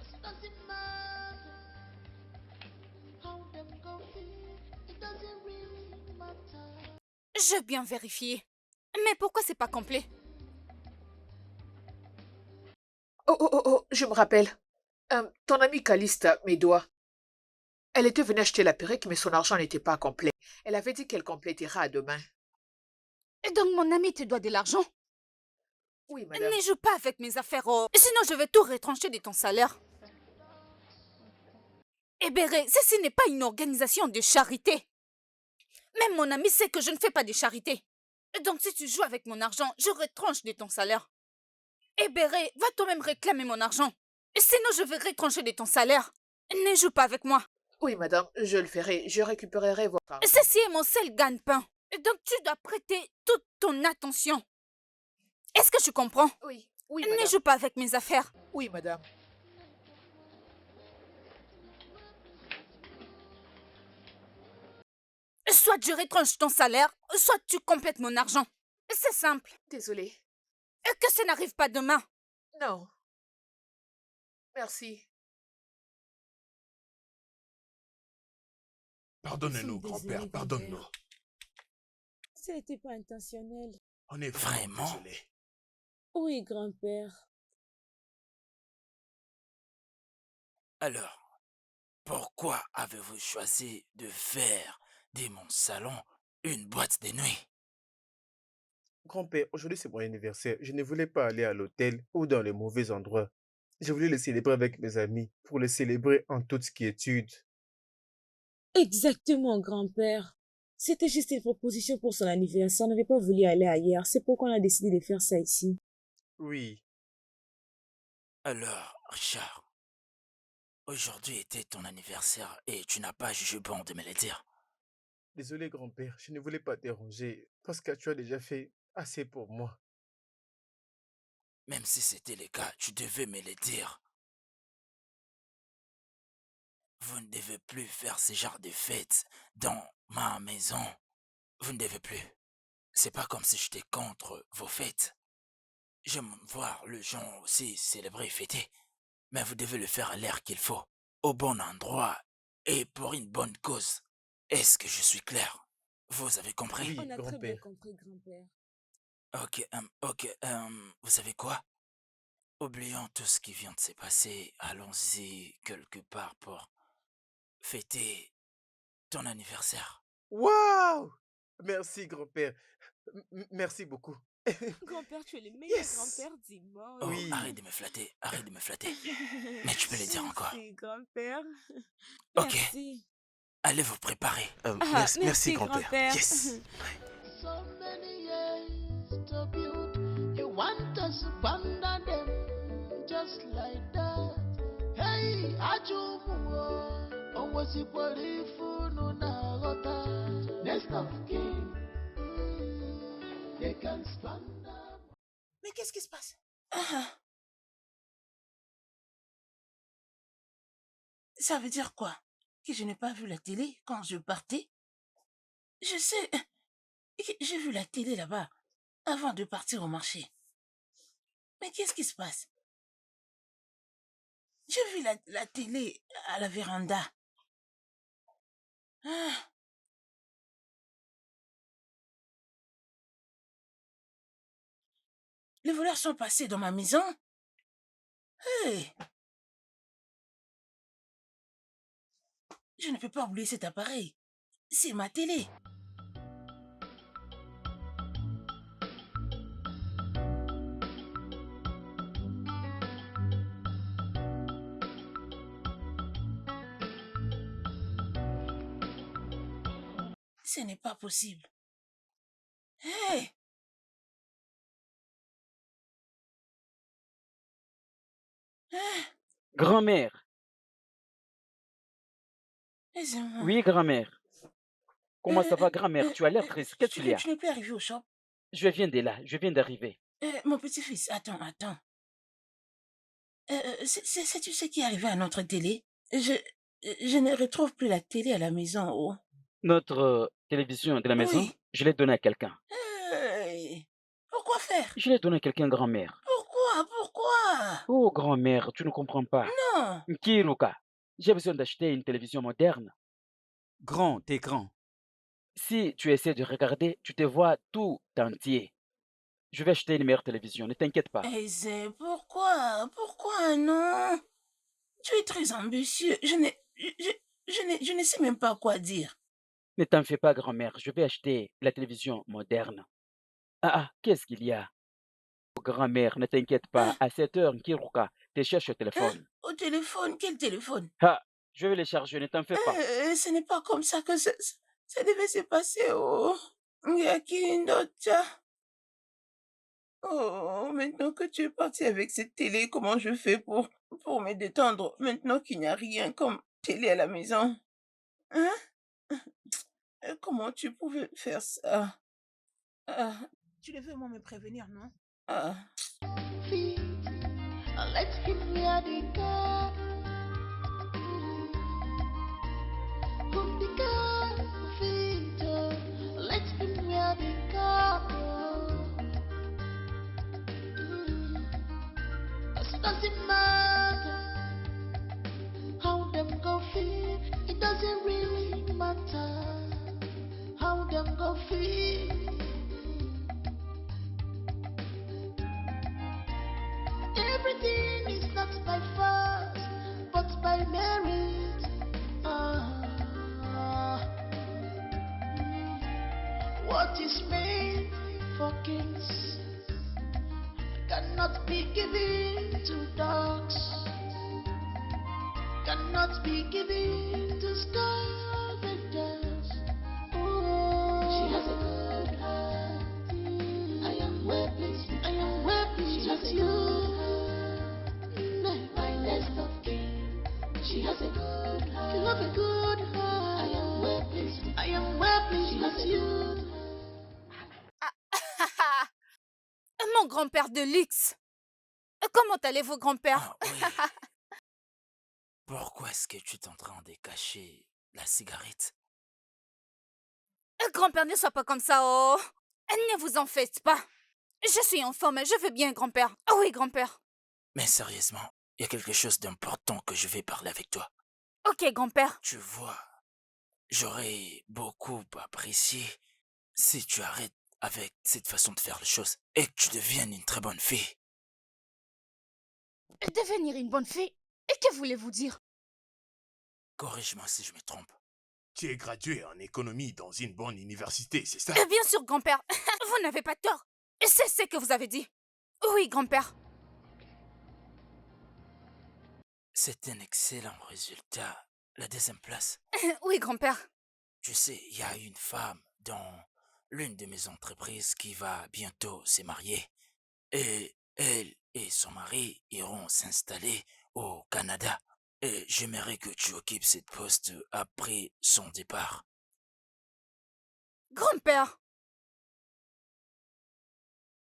It doesn't matter how them go feel. It doesn't really matter. J'ai bien vérifié. Mais pourquoi c'est pas complet? Oh, oh, oh, oh, je me rappelle. Ton amie Calista, mes doigts. Elle était venue acheter la perruque, mais son argent n'était pas complet. Elle avait dit qu'elle complétera à demain. Et donc mon ami te doit de l'argent? Oui, madame. Ne joue pas avec mes affaires, oh. Sinon je vais tout retrancher de ton salaire. Ebere, ceci n'est pas une organisation de charité. Même mon ami sait que je ne fais pas de charité. Donc si tu joues avec mon argent, je retranche de ton salaire. Ebere, va toi-même réclamer mon argent. Sinon je vais retrancher de ton salaire. Ne joue pas avec moi. Oui, madame, je le ferai. Je récupérerai votre argent. Ceci est mon seul gagne-pain. Donc tu dois prêter toute ton attention. Est-ce que tu comprends? Oui, oui, Ne madame. joue pas avec mes affaires. Oui, madame. Soit je retranche ton salaire, soit tu complètes mon argent. C'est simple. Désolée. Et que ça n'arrive pas demain. Non. Merci. Pardonne-nous, Désolée, grand-père, pardonne-nous. Ce n'était pas intentionnel. On est vraiment Vraiment? désolé. Oui, grand-père. Alors, pourquoi avez-vous choisi de faire de mon salon une boîte de nuit? Grand-père, aujourd'hui c'est mon anniversaire. Je ne voulais pas aller à l'hôtel ou dans les mauvais endroits. Je voulais le célébrer avec mes amis pour le célébrer en toute quiétude. Exactement, grand-père. C'était juste une proposition pour son anniversaire. On n'avait pas voulu aller ailleurs. C'est pourquoi on a décidé de faire ça ici. Oui, Alors, Richard, aujourd'hui était ton anniversaire et tu n'as pas jugé bon de me le dire. désolé grand-père, je ne voulais pas te déranger parce que tu as déjà fait assez pour moi. Même si c'était le cas, tu devais me le dire. Vous ne devez plus faire ce genre de fêtes dans ma maison. Vous ne devez plus. C'est pas comme si j'étais contre vos fêtes. J'aime voir les gens aussi célébrer et fêter. Mais vous devez le faire à l'air qu'il faut, au bon endroit et pour une bonne cause. Est-ce que je suis clair? Vous avez compris? Oui, On a très bien grand-père. compris, grand-père. Ok, vous savez quoi? Oublions tout ce qui vient de se passer. Allons-y quelque part pour fêter ton anniversaire. Waouh! Merci grand-père. Merci beaucoup. Grand-père, tu es le meilleur Yes! grand-père du monde. Oh, Oui. arrête de me flatter, arrête de me flatter. Mais tu peux le dire encore. Merci, grand-père. Ok, Merci. allez vous préparer. Ah, Merci, merci, grand-père. grand-père. Yes. So many years to build. You want us to abandon them just like that. Hey, Ajumu, always Ipolifu Nunagota. Next of king, they can stand up. Mais qu'est-ce qui se passe? Ah, ça veut dire quoi? Que je n'ai pas vu la télé quand je partais? Je sais que j'ai vu la télé là-bas avant de partir au marché. Mais qu'est-ce qui se passe? J'ai vu la télé à la véranda. Ah, les voleurs sont passés dans ma maison. Hey, je ne peux pas oublier cet appareil. C'est ma télé. Ce n'est pas possible. Hey! Ah, Grand-mère. laissez-moi. Oui, grand-mère. Comment ça va, grand-mère? Tu as l'air triste. Qu'est-ce qu'il y a? Tu n'es plus arrivé au shop. Je viens de là. Je viens d'arriver. Mon petit-fils, attends. Sais-tu ce qui est arrivé à notre télé? Je ne retrouve plus la télé à la maison. Oh. Notre télévision de la maison, Oui. je l'ai donnée à quelqu'un. Hey, pourquoi faire? Je l'ai donnée à quelqu'un, grand-mère. Pourquoi? Oh, grand-mère, tu ne comprends pas. Non. Kiruka, j'ai besoin d'acheter une télévision moderne. Grand écran. Si tu essaies de regarder, tu te vois tout entier. Je vais acheter une meilleure télévision, ne t'inquiète pas. Aisé, pourquoi non? Tu es très ambitieux. Je ne sais même pas quoi dire. Ne t'en fais pas, grand-mère, je vais acheter la télévision moderne. Ah, qu'est-ce qu'il y a? Grand-mère, ne t'inquiète pas. À 7 heures, Nkiruka te cherche au Hein? téléphone. Au téléphone? Quel téléphone? Ah, je vais le charger, ne t'en fais pas. Ce n'est pas comme ça que ça devait se passer. Oh, Yakindocha. Oh, maintenant que tu es parti avec cette télé, comment je fais pour me détendre maintenant qu'il n'y a rien comme télé à la maison? Hein? Comment tu pouvais faire ça? Ah, tu devais au moins me prévenir, non? Ah. Feet, let him wear the car. From the car, feet, let him wear the car. It doesn't matter how them go feel. It doesn't really matter how them go feel. Everything is not by force, but by merit. What is made for kings cannot be given to dogs, cannot be given to scavengers. She has a good heart. I am well pleased. I am well pleased with you. My best of king. She has a good heart. You have a good heart. I am well pleased. I am well pleased with you. Mon grand-père de luxe. Comment allez-vous, grand-père? Ah oui. Pourquoi est-ce que tu es en train de cacher la cigarette? Grand-père, ne sois pas comme ça, oh. Ne vous en faites pas. Je suis en forme, je vais bien, grand-père. Ah oui, grand-père. Mais sérieusement, il y a quelque chose d'important que je vais parler avec toi. Ok, grand-père. Tu vois, j'aurais beaucoup apprécié si tu arrêtes avec cette façon de faire les choses et que tu deviennes une très bonne fille. Devenir une bonne fille? Et que voulez-vous dire? Corrige-moi si je me trompe. Tu es gradué en économie dans une bonne université, c'est ça? Bien sûr, grand-père. Vous n'avez pas tort. C'est ce que vous avez dit. Oui, grand-père. C'est un excellent résultat. La deuxième place. Oui, grand-père. Tu sais, il y a une femme dans l'une de mes entreprises qui va bientôt se marier. Et elle et son mari iront s'installer au Canada. Et j'aimerais que tu occupes cette poste après son départ. Grand-père.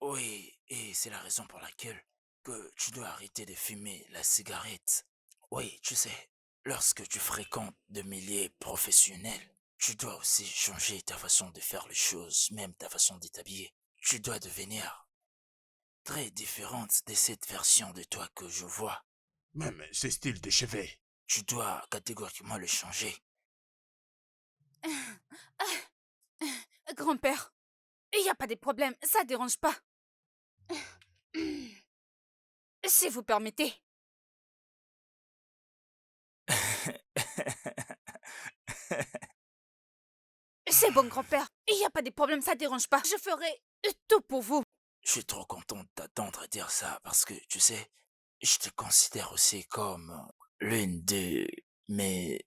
Oui, et c'est la raison pour laquelle que tu dois arrêter de fumer la cigarette. Oui, tu sais, lorsque tu fréquentes de milieux professionnels, tu dois aussi changer ta façon de faire les choses, même ta façon de t'habiller. Tu dois devenir très différente de cette version de toi que je vois. Même ce style de cheveux. Tu dois catégoriquement le changer. Grand-père, il n'y a pas de problème, ça dérange pas. Si vous permettez. C'est bon, grand-père, il n'y a pas de problème, ça dérange pas. Je ferai tout pour vous. Je suis trop content de t'attendre dire ça parce que, tu sais, je te considère aussi comme l'une de mes...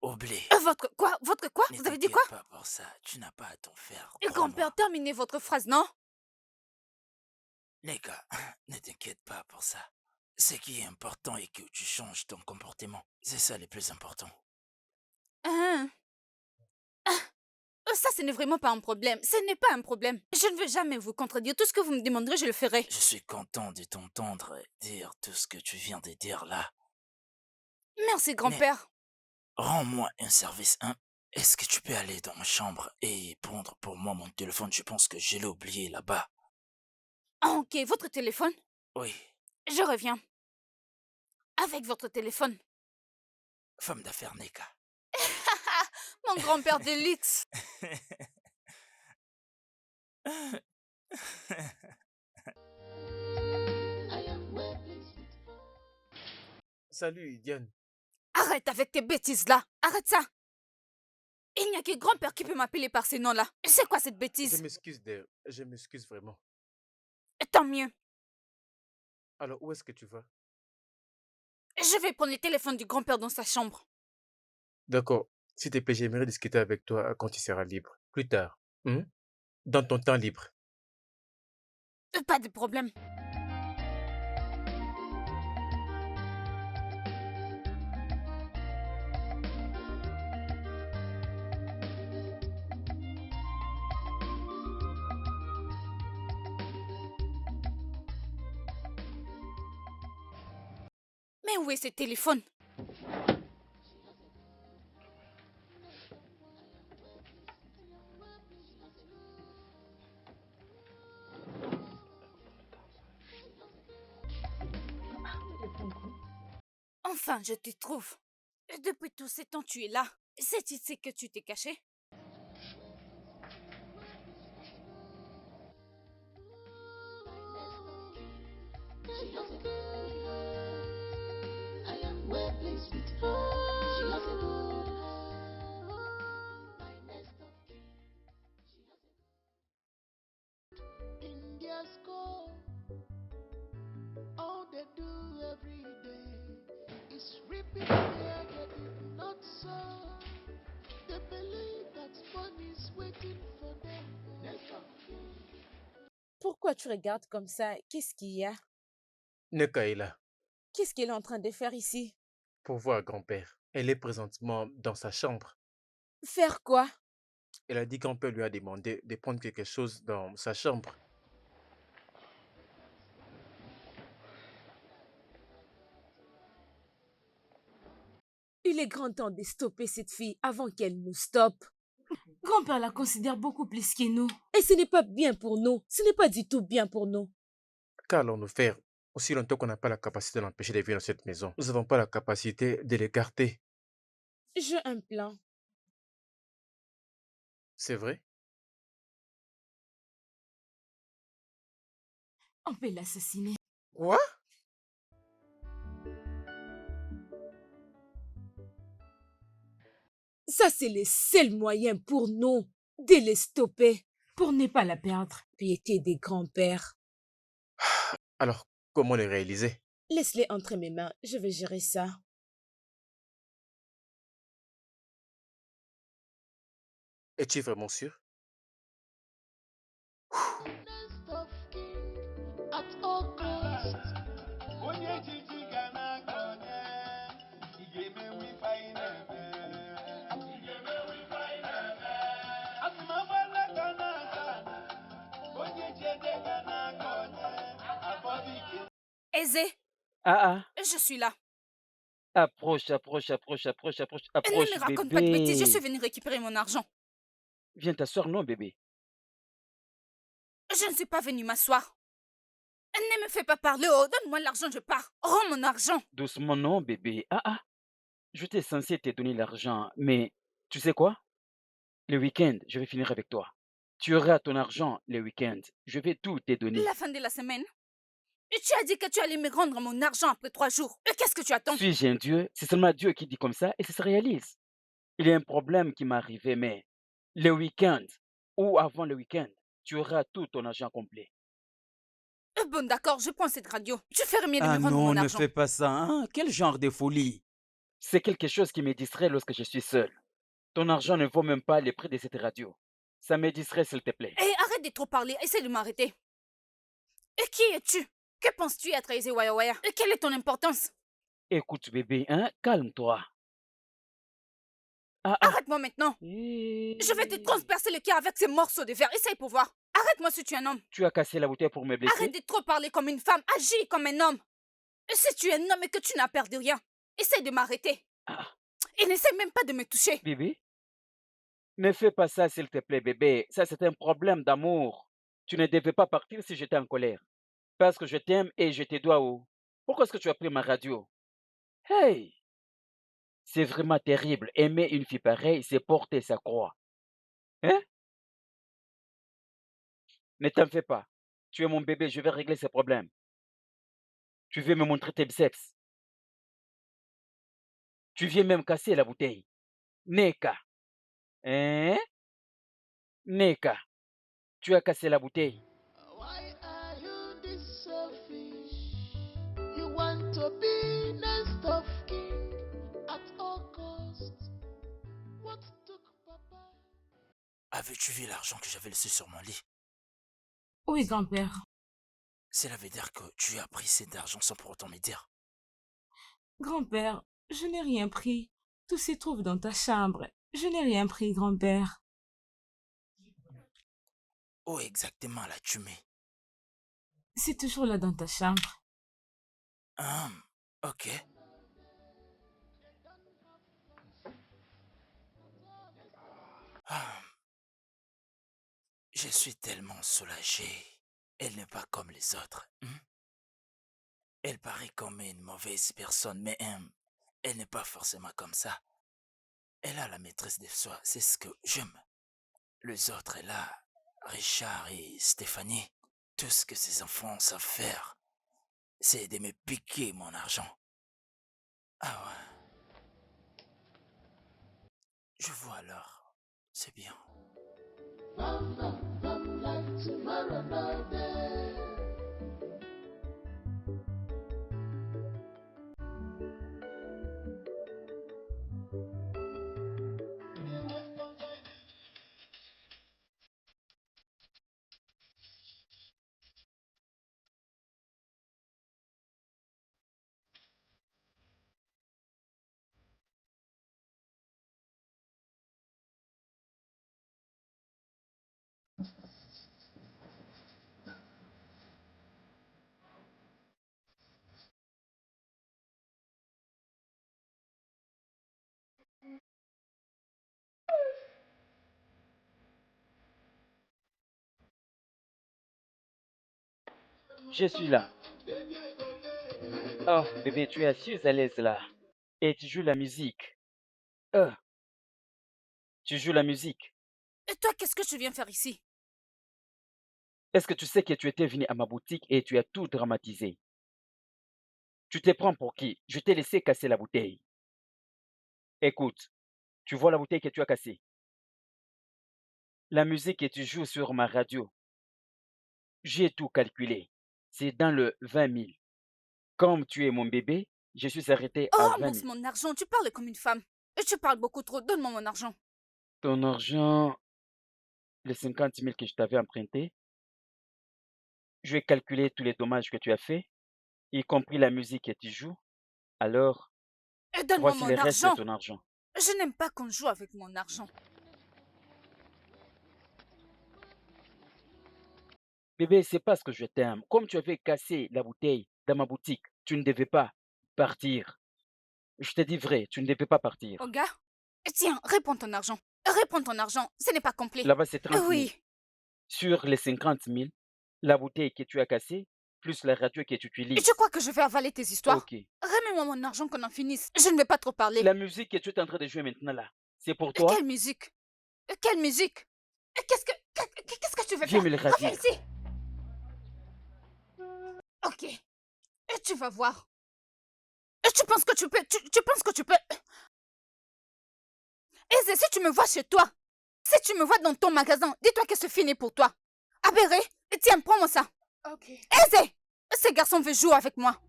oubliés. Votre quoi? Votre quoi? Ne Vous avez dit quoi? t'inquiète pas pour ça, tu n'as pas à t'en faire. Grand-père, terminez votre phrase, non? Neka, ne t'inquiète pas pour ça. Ce qui est important est que tu changes ton comportement. C'est ça le plus important. Ça, ce n'est vraiment pas un problème. Ce n'est pas un problème. Je ne veux jamais vous contredire. Tout ce que vous me demanderez, je le ferai. Je suis content de t'entendre dire tout ce que tu viens de dire là. Merci, grand-père. Rends-moi un service, hein. Est-ce que tu peux aller dans ma chambre et prendre pour moi mon téléphone? Je pense que je l'ai oublié là-bas. Ah, ok, votre téléphone? Oui. Je reviens. Avec votre téléphone. Femme d'affaires Neka. Mon grand-père de luxe. Salut, Diane. Arrête avec tes bêtises là. Arrête ça. Il n'y a que grand-père qui peut m'appeler par ce nom-là. C'est quoi cette Je bêtise? m'excuse, Dare. Je m'excuse vraiment. Tant mieux. Alors, où est-ce que tu vas? Je vais prendre le téléphone du grand-père dans sa chambre. D'accord. S'il te plaît, j'aimerais discuter avec toi quand tu seras libre. Plus tard. Dans ton temps libre. Pas de problème. Mais où est ce téléphone? Enfin, je te trouve. Depuis tout ce temps, tu es là. C'est ici que tu t'es caché? In their school, all they do every day is repeat their getting not so. They believe that fun is waiting for them. Pourquoi tu regardes comme ça? Qu'est-ce qu'il y a? Neka est là Qu'est-ce qu'elle est en train de faire ici? pour voir grand-père. Elle est présentement dans sa chambre. Faire quoi? Elle a dit que grand-père lui a demandé de prendre quelque chose dans sa chambre. Il est grand temps de stopper cette fille avant qu'elle nous stoppe. Grand-père la considère beaucoup plus que nous. Et ce n'est pas bien pour nous. Ce n'est pas du tout bien pour nous. Qu'allons-nous faire aussi longtemps qu'on n'a pas la capacité de l'empêcher de vivre dans cette maison? Nous n'avons pas la capacité de l'écarter. J'ai un plan. C'est vrai? On peut l'assassiner. Quoi? Ça, c'est le seul moyen pour nous de les stopper. Pour ne pas la perdre. Piété des grands-pères. Alors, comment le réaliser? Laisse-les entre mes mains. Je vais gérer ça. Es-tu vraiment sûr? Nest of king at all costs. Aisé, Ah, je suis là. approche, approche, approche, approche, approche, Ne approche, me raconte pas de bêtises, je suis bébé. venue récupérer mon argent. Viens t'asseoir, non, bébé. Je ne suis pas venue m'asseoir. Ne me fais pas parler, oh, donne-moi l'argent, je pars. Rends mon argent. Doucement, non, bébé. J'étais censé te donner l'argent, mais tu sais quoi? Le week-end, je vais finir avec toi. Tu auras ton argent le week-end. Je vais tout te donner. La fin de la semaine. Et tu as dit que tu allais me rendre mon argent après 3 jours. Et qu'est-ce que tu attends? Suis-je un Dieu? C'est seulement Dieu qui dit comme ça et ça se réalise. Il y a un problème qui m'est arrivé, mais le week-end ou avant le week-end, tu auras tout ton argent complet. Bon, d'accord, je prends cette radio. Tu ferais mieux de Ah me rendre non, mon ne argent. fais pas ça, hein? Quel genre de folie? C'est quelque chose qui me distrait lorsque je suis seul. Ton argent ne vaut même pas le prix de cette radio. Ça me distrait, s'il te plaît. Hé, arrête de trop parler, essaie de m'arrêter. Et qui es-tu? Que penses-tu être Aisé Waya Waya? Et quelle est ton importance? Écoute, bébé, calme-toi. Arrête-moi maintenant. Je vais te transpercer le cœur avec ces morceaux de verre. Essaye pour voir. Arrête-moi si tu es un homme. Tu as cassé la bouteille pour me blesser? Arrête de trop parler comme une femme. Agis comme un homme. Et si tu es un homme et que tu n'as perdu rien, essaye de m'arrêter. Et n'essaie même pas de me toucher. Bébé? Ne fais pas ça, s'il te plaît, bébé. Ça, c'est un problème d'amour. Tu ne devais pas partir si j'étais en colère. Parce que je t'aime et je te dois où? Pourquoi est-ce que tu as pris ma radio? Hey! C'est vraiment terrible. Aimer une fille pareille, c'est porter sa croix. Hein? Ne t'en fais pas. Tu es mon bébé, je vais régler ces problèmes. Tu veux me montrer tes biceps. Tu viens même casser la bouteille. Neka. Hein? Neka, tu as cassé la bouteille. Why are you this selfish? You want to be next of king at all costs. What took Papa? Avais-tu vu l'argent que j'avais laissé sur mon lit? Oui, grand-père. Cela veut dire que tu as pris cet argent sans pour autant me dire. Grand-père, je n'ai rien pris. Tout s'y trouve dans ta chambre. Je n'ai rien pris, grand-père. Où exactement l'as-tu mis? C'est toujours là dans ta chambre. Ok. Ah, je suis tellement soulagé. Elle n'est pas comme les autres. Elle paraît comme une mauvaise personne, mais elle n'est pas forcément comme ça. Elle a la maîtrise de soi, c'est ce que j'aime. Les autres, là, Richard et Stéphanie, tout ce que ces enfants savent faire, c'est de me piquer mon argent. Ah ouais. Je vois alors, c'est bien. Like tomorrow, no day. Je suis là. Oh, bébé, tu es assise à l'aise là. Et tu joues la musique. Tu joues la musique. Et toi, qu'est-ce que tu viens faire ici? Est-ce que tu sais que tu étais venu à ma boutique et tu as tout dramatisé? Tu te prends pour qui? Je t'ai laissé casser la bouteille. Écoute, tu vois la bouteille que tu as cassée? La musique que tu joues sur ma radio, j'ai tout calculé. C'est dans le 20 000. Comme tu es mon bébé, je suis arrêté à Oh, 20 ramasse 000. mon argent, tu parles comme une femme. Et tu parles beaucoup trop, donne-moi mon argent. Ton argent, les 50 000 que je t'avais emprunté, je vais calculer tous les dommages que tu as fait, y compris la musique que tu joues. Alors, Et donne-moi voici mon le reste de argent. ton argent. Je n'aime pas qu'on joue avec mon argent. Bébé, c'est parce que je t'aime. Comme tu avais cassé la bouteille dans ma boutique, tu ne devais pas partir. Je te dis vrai, tu ne devais pas partir. Oh gars, tiens, réponds ton argent. Réponds ton argent, ce n'est pas complet. Là-bas, c'est 30 000. Oui. Sur les 50 000, la bouteille que tu as cassée, plus la radio que tu Et utilises. tu crois que je vais avaler tes histoires? Ok. Remets-moi mon argent qu'on en finisse. Je ne vais pas trop parler. La musique que tu es en train de jouer maintenant là, c'est pour toi? Quelle musique? Quelle musique? Qu'est-ce que tu veux Viens faire? me le Reviens ravir. ici. Ok. Et tu vas voir. Et tu penses que tu peux... Tu penses que tu peux... Eze, si tu me vois chez toi, si tu me vois dans ton magasin, dis-toi que c'est fini pour toi. Abéré, tiens, prends-moi ça. Ok. Eze, ce garçon veut jouer avec moi.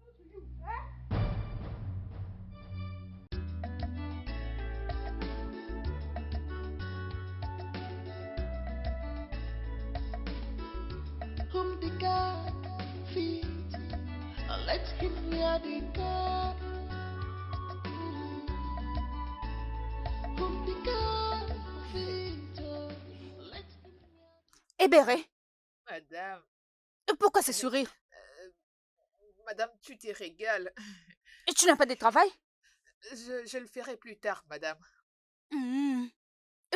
Whom the God feed, let him wear the God. Whom the God feed, let him wear. Ebéré, Madame, pourquoi ce sourire? madame, tu te régales. Et tu n'as pas de travail? Je le ferai plus tard, madame.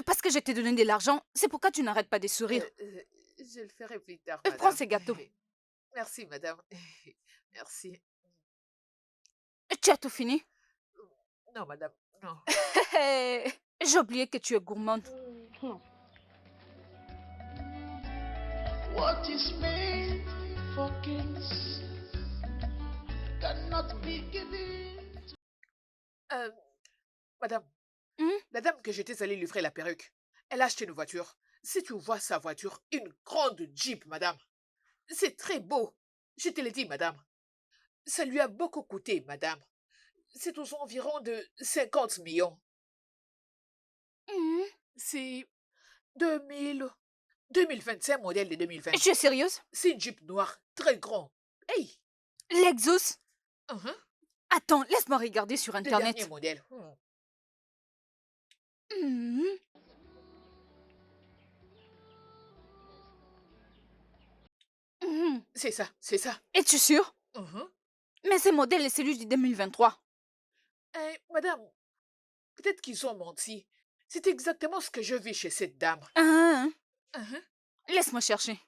Parce que je t'ai donné de l'argent, c'est pourquoi tu n'arrêtes pas de sourire. Je le ferai plus tard, Prends madame. ces gâteaux. Merci, madame. Merci. Tu as tout fini? Non, madame, non. J'ai oublié que tu es gourmande. What is made for kings cannot be given. Madame, la dame que j'étais allée lui livrer la perruque, Elle a acheté une voiture. Si tu vois sa voiture, une grande Jeep, madame. C'est très beau. Je te l'ai dit, madame. Ça lui a beaucoup coûté, madame. C'est aux environs de 50 millions. Mhm. C'est 2025, modèle de Tu 2025. es sérieuse? C'est une Jeep noire, très grand. Hey! Lexus? Mhm. Attends, laisse-moi regarder sur Le dernier Internet. modèle. Mhm. Mhm. C'est ça, c'est ça. Es-tu sûre? Mhm. Mais ce modèle est celui du 2023. Madame, peut-être qu'ils ont menti. C'est exactement ce que je vis chez cette dame. Hein? Mhm. Laisse-moi chercher.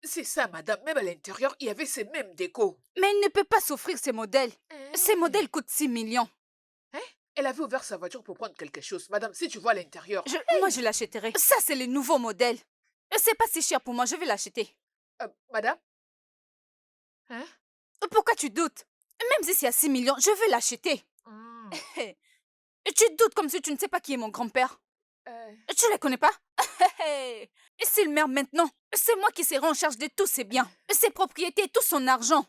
C'est ça, madame. Même à l'intérieur, il y avait ces mêmes décos. Mais il ne peut pas s'offrir ces modèles. Ces modèles coûtent 6 millions. Elle avait ouvert sa voiture pour prendre quelque chose. Madame, si tu vois à l'intérieur. Moi, je l'achèterai. Ça, c'est le nouveau modèle. C'est pas si cher pour moi, je vais l'acheter. Madame? Hein? Pourquoi tu doutes? Même si c'est à 6 millions, je vais l'acheter. Hmm. Tu doutes comme si tu ne sais pas qui est mon grand-père. Tu ne le connais pas? Et s'il meurt maintenant, c'est moi qui serai en charge de tous ses biens, ses propriétés, tout son argent.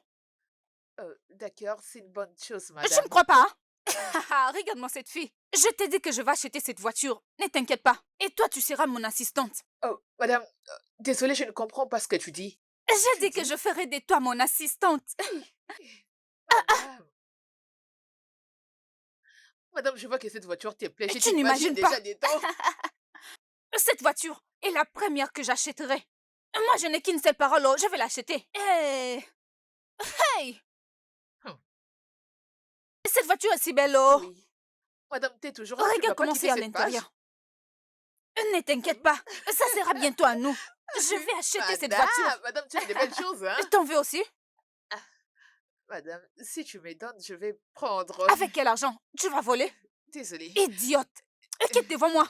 D'accord, c'est une bonne chose, Tu madame. me crois pas, hein? Regarde-moi cette fille. Je t'ai dit que je vais acheter cette voiture. Ne t'inquiète pas. Et toi, tu seras mon assistante. Oh, madame, désolée, je ne comprends pas ce que tu dis. J'ai dit que je ferai de toi mon assistante. Madame. Madame, je vois que cette voiture te plaît. Je Tu t'imagine n'imagines pas. déjà des temps. Cette voiture est la première que j'achèterai. Moi, je n'ai qu'une seule parole, oh, je vais l'acheter. Hey! Cette voiture est si belle, oh! Oui. Madame, t'es toujours là. Tu ne vas Regarde pas comment quitter c'est à cette page. l'intérieur. Ne t'inquiète pas, ça sera bientôt à nous. Je vais acheter cette voiture. Madame, tu as des belles choses, hein? T'en veux aussi? Madame, si tu me donnes, je vais prendre. Avec quel argent? Tu vas voler? Désolée. Idiote! Quitte devant moi.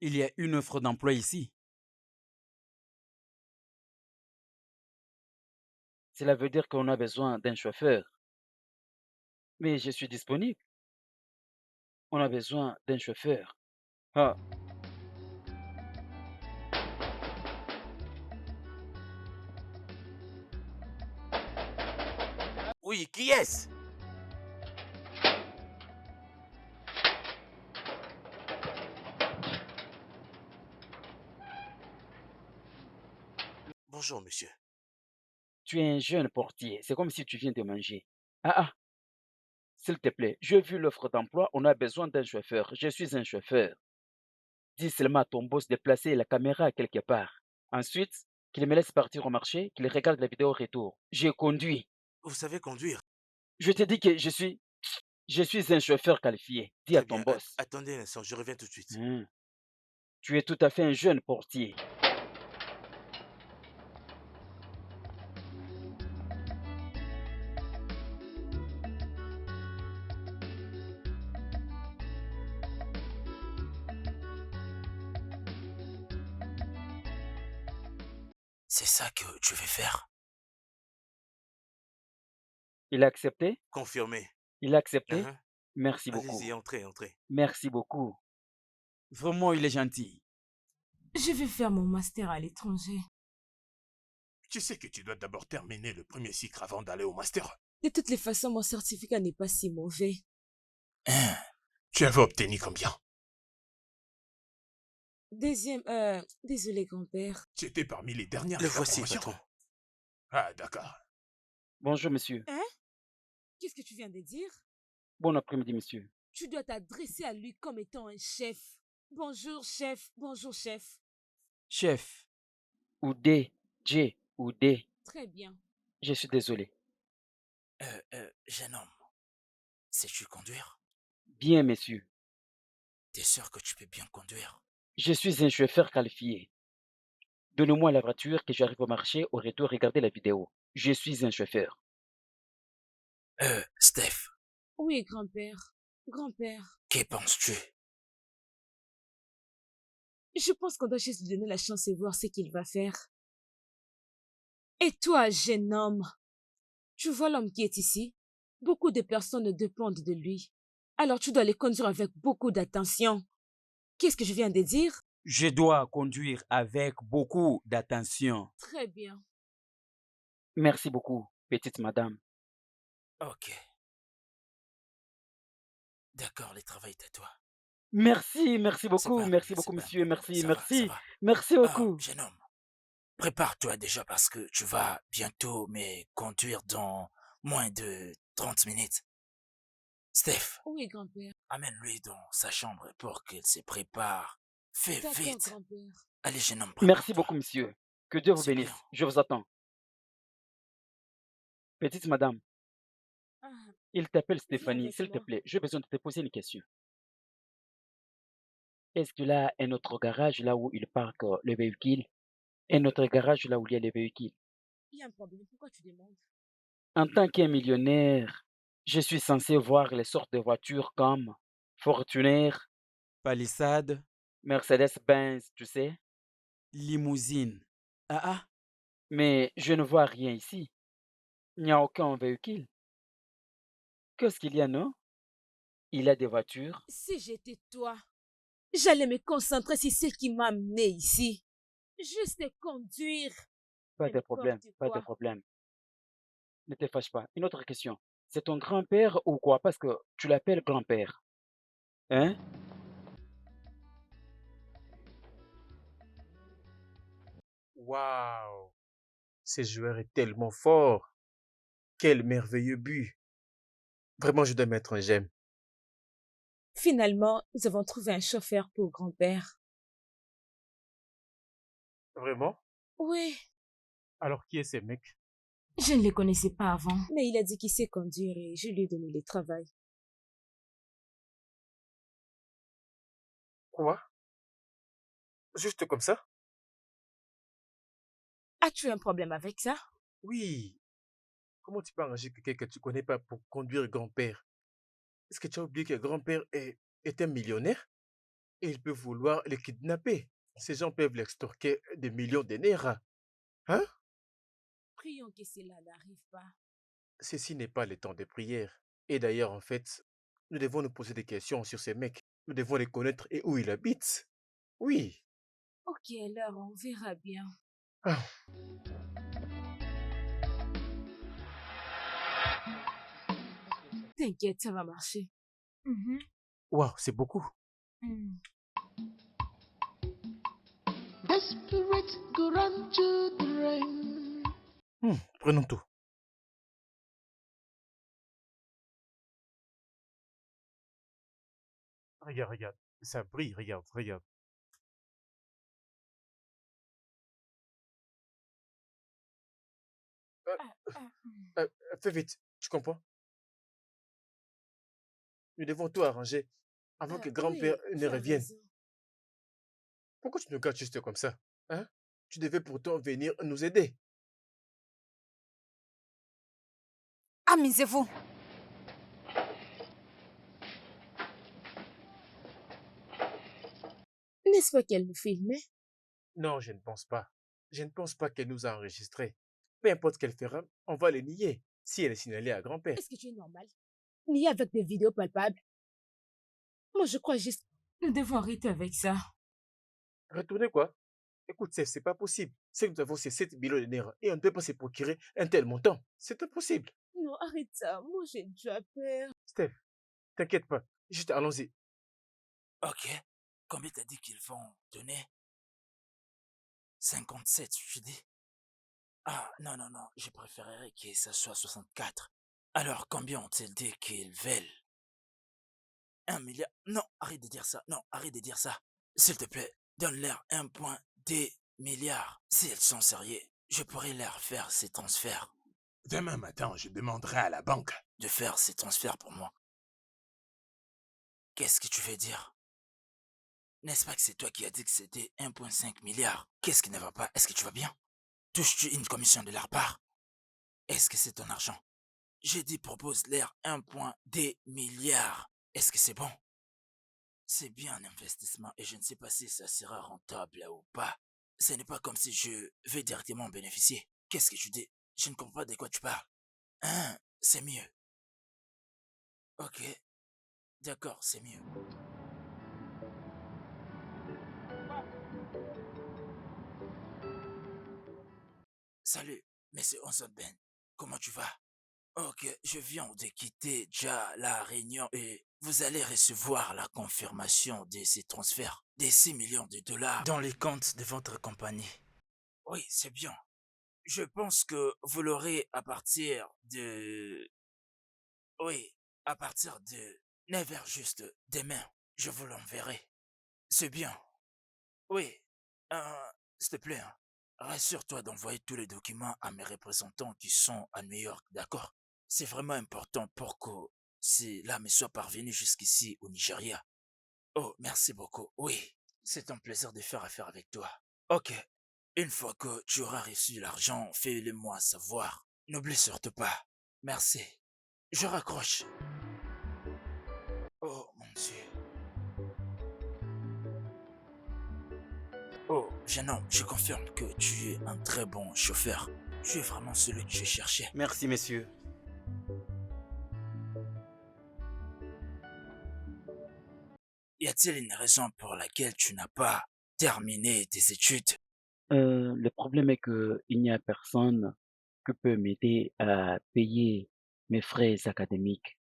Il y a une offre d'emploi ici. Cela veut dire qu'on a besoin d'un chauffeur. Mais je suis disponible. On a besoin d'un chauffeur. Ah, Oui, qui est-ce? Bonjour, monsieur. tu es un jeune portier. C'est comme si tu viens de manger. Ah, s'il te plaît, j'ai vu l'offre d'emploi. On a besoin d'un chauffeur. Je suis un chauffeur. Dis seulement à ton boss de placer la caméra quelque part. Ensuite, qu'il me laisse partir au marché, qu'il regarde la vidéo retour. J'ai conduit. Vous savez conduire? Je te dis que je suis un chauffeur qualifié. Dis à Très ton bien. boss. Attendez un instant, je reviens tout de suite. Tu es tout à fait un jeune portier. C'est ça que tu veux faire? Il a accepté? Confirmé. Il a accepté? Hein? Merci beaucoup. Allez-y, entrez, entrez. Merci beaucoup. Vraiment, il est gentil. Je vais faire mon master à l'étranger. Tu sais que tu dois d'abord terminer le premier cycle avant d'aller au master. De toutes les façons, mon certificat n'est pas si mauvais. Hein? Tu avais obtenu combien? Désolé, grand-père. Tu étais parmi les dernières Le de ta voici, promotion. patron. Ah, d'accord. Bonjour, monsieur. Hein? Qu'est-ce que tu viens de dire? Bon après-midi, monsieur. Tu dois t'adresser à lui comme étant un chef. Bonjour, chef. Bonjour, chef. Chef, Oudé, J, Oudé. Très bien. Je suis désolé. Jeune homme, sais-tu conduire? Bien, monsieur. T'es sûr que tu peux bien conduire? Je suis un chauffeur qualifié. Donnez-moi la voiture que j'arrive au marché. Au retour, regardez la vidéo. Je suis un chauffeur. Steph, Oui, grand-père. Grand-père, que penses-tu? je pense qu'on doit juste lui donner la chance et voir ce qu'il va faire. Et toi, jeune homme, tu vois l'homme qui est ici? Beaucoup de personnes dépendent de lui. Alors tu dois les conduire avec beaucoup d'attention. Qu'est-ce que je viens de dire? Je dois conduire avec beaucoup d'attention. Très bien. Merci beaucoup, petite madame. Ok. D'accord, le travail est à toi. Merci C'est beaucoup, pas un merci problème, beaucoup, c'est pas un monsieur. problème. Merci, Ça va, ça merci. va. Merci beaucoup. Jeune homme, prépare-toi déjà parce que tu vas bientôt me conduire dans moins de 30 minutes. Steph, Oui, grand-père. amène-lui dans sa chambre pour qu'il se prépare. Fais D'accord, vite. grand-père. Allez, jeune homme, Merci prépare-toi. beaucoup, monsieur. Que Dieu vous C'est bien. bénisse. Je vous attends. Petite madame, Ah, il t'appelle viens Stéphanie. avec S'il te moi. plaît, j'ai besoin de te poser une question. Est-ce qu'il a un autre garage là où il parque le véhicule? Un autre garage là où il y a les véhicules? Il y a un problème. Pourquoi tu demandes? En tant qu'un millionnaire, je suis censé voir les sortes de voitures comme Fortuner, Palissade, Mercedes-Benz, tu sais. limousine. Ah ah, Mais je ne vois rien ici. Il n'y a aucun véhicule. Qu'est-ce qu'il y a, non? Il a des voitures. Si j'étais toi, j'allais me concentrer sur ce qui m'a amené ici. Juste conduire. Pas Mais de problème, n'importe pas de quoi. problème. Ne te fâche pas. Une autre question. C'est ton grand-père ou quoi? Parce que tu l'appelles grand-père. Hein? Waouh! Ce joueur est tellement fort. Quel merveilleux but. Vraiment, je dois mettre un j'aime. Finalement, nous avons trouvé un chauffeur pour grand-père. Vraiment? Oui, Alors, qui est ce mec? Je ne les connaissais pas avant. mais il a dit qu'il sait conduire et je lui ai donné le travail. Quoi? Juste comme ça? As-tu un problème avec ça? Oui. Comment tu peux arranger quelqu'un que tu connais pas pour conduire grand-père? Est-ce que tu as oublié que grand-père est un millionnaire? Et il peut vouloir le kidnapper. Ces gens peuvent l'extorquer des millions de naira. Hein? Prions que cela n'arrive pas. Ceci n'est pas le temps de prière. Et d'ailleurs, en fait, nous devons nous poser des questions sur ces mecs. Nous devons les connaître et où ils habitent. Oui. Ok, alors on verra bien. Ah, T'inquiète, ça va marcher. Mhm. waouh, c'est beaucoup. Mm. The spirit go run to the rain. Prenons tout. Regarde, regarde. Ça brille, regarde, regarde. Fais vite, tu comprends? Nous devons tout arranger avant que grand-père Oui, ne tu as revienne. raison. Pourquoi tu nous gardes juste comme ça? Hein? Tu devais pourtant venir nous aider. Amusez-vous. N'est-ce pas qu'elle nous filmait? Non, je ne pense pas. Je ne pense pas qu'elle nous a enregistrés. Peu importe ce qu'elle fera, on va les nier si elle est signalée à grand-père. Est-ce que tu es normal? Ni avec des vidéos palpables. Moi, je crois juste... Nous devons arrêter avec ça. Retournez quoi? Écoute, c'est pas possible. C'est que nous avons ces 7 millions de naira et on ne peut pas se procurer un tel montant. C'est impossible. Non, arrête ça. Moi, j'ai déjà peur. Steph, t'inquiète pas. Juste allons-y. Ok. Combien t'as dit qu'ils vont donner? 57, je dis. Ah, non, non, non. Je préférerais que ça soit 64. Alors, combien ont-ils dit qu'ils veulent? 1 milliard? Non, arrête de dire ça. Non, arrête de dire ça. S'il te plaît, donne-leur 1,2 milliard. Si elles sont sérieux, je pourrais leur faire ces transferts. Demain matin, je demanderai à la banque. De faire ces transferts pour moi. Qu'est-ce que tu veux dire? N'est-ce pas que c'est toi qui as dit que c'était 1,5 milliard? Qu'est-ce qui ne va pas? Est-ce que tu vas bien? Touches-tu une commission de leur part? Est-ce que c'est ton argent? J'ai dit propose-leur 1,2 milliard. Est-ce que c'est bon? C'est bien un investissement et je ne sais pas si ça sera rentable ou pas. Ce n'est pas comme si je vais directement en bénéficier. Qu'est-ce que tu dis? Je ne comprends pas de quoi tu parles. Hein, c'est mieux. Ok, d'accord, c'est mieux. Salut, monsieur Onson Ben. Comment tu vas? Ok, je viens de quitter déjà la réunion et vous allez recevoir la confirmation de ces transferts des 6 millions de dollars dans les comptes de votre compagnie. Oui, c'est bien. Je pense que vous l'aurez à partir de... Oui, à partir de 9h juste demain. Je vous l'enverrai. C'est bien. Oui, s'il te plaît, hein, rassure-toi d'envoyer tous les documents à mes représentants qui sont à New York, d'accord? C'est vraiment important pour que cela me soit parvenu jusqu'ici au Nigeria. Oh, merci beaucoup. Oui, c'est un plaisir de faire affaire avec toi. Ok, une fois que tu auras reçu l'argent, fais-le moi savoir. N'oublie surtout pas. Merci. Je raccroche. Oh mon Dieu. Oh, jeune homme, je confirme que tu es un très bon chauffeur. Tu es vraiment celui que je cherchais. Merci, messieurs. Y a-t-il une raison pour laquelle tu n'as pas terminé tes études? Le problème est que il n'y a personne qui peut m'aider à payer mes frais académiques.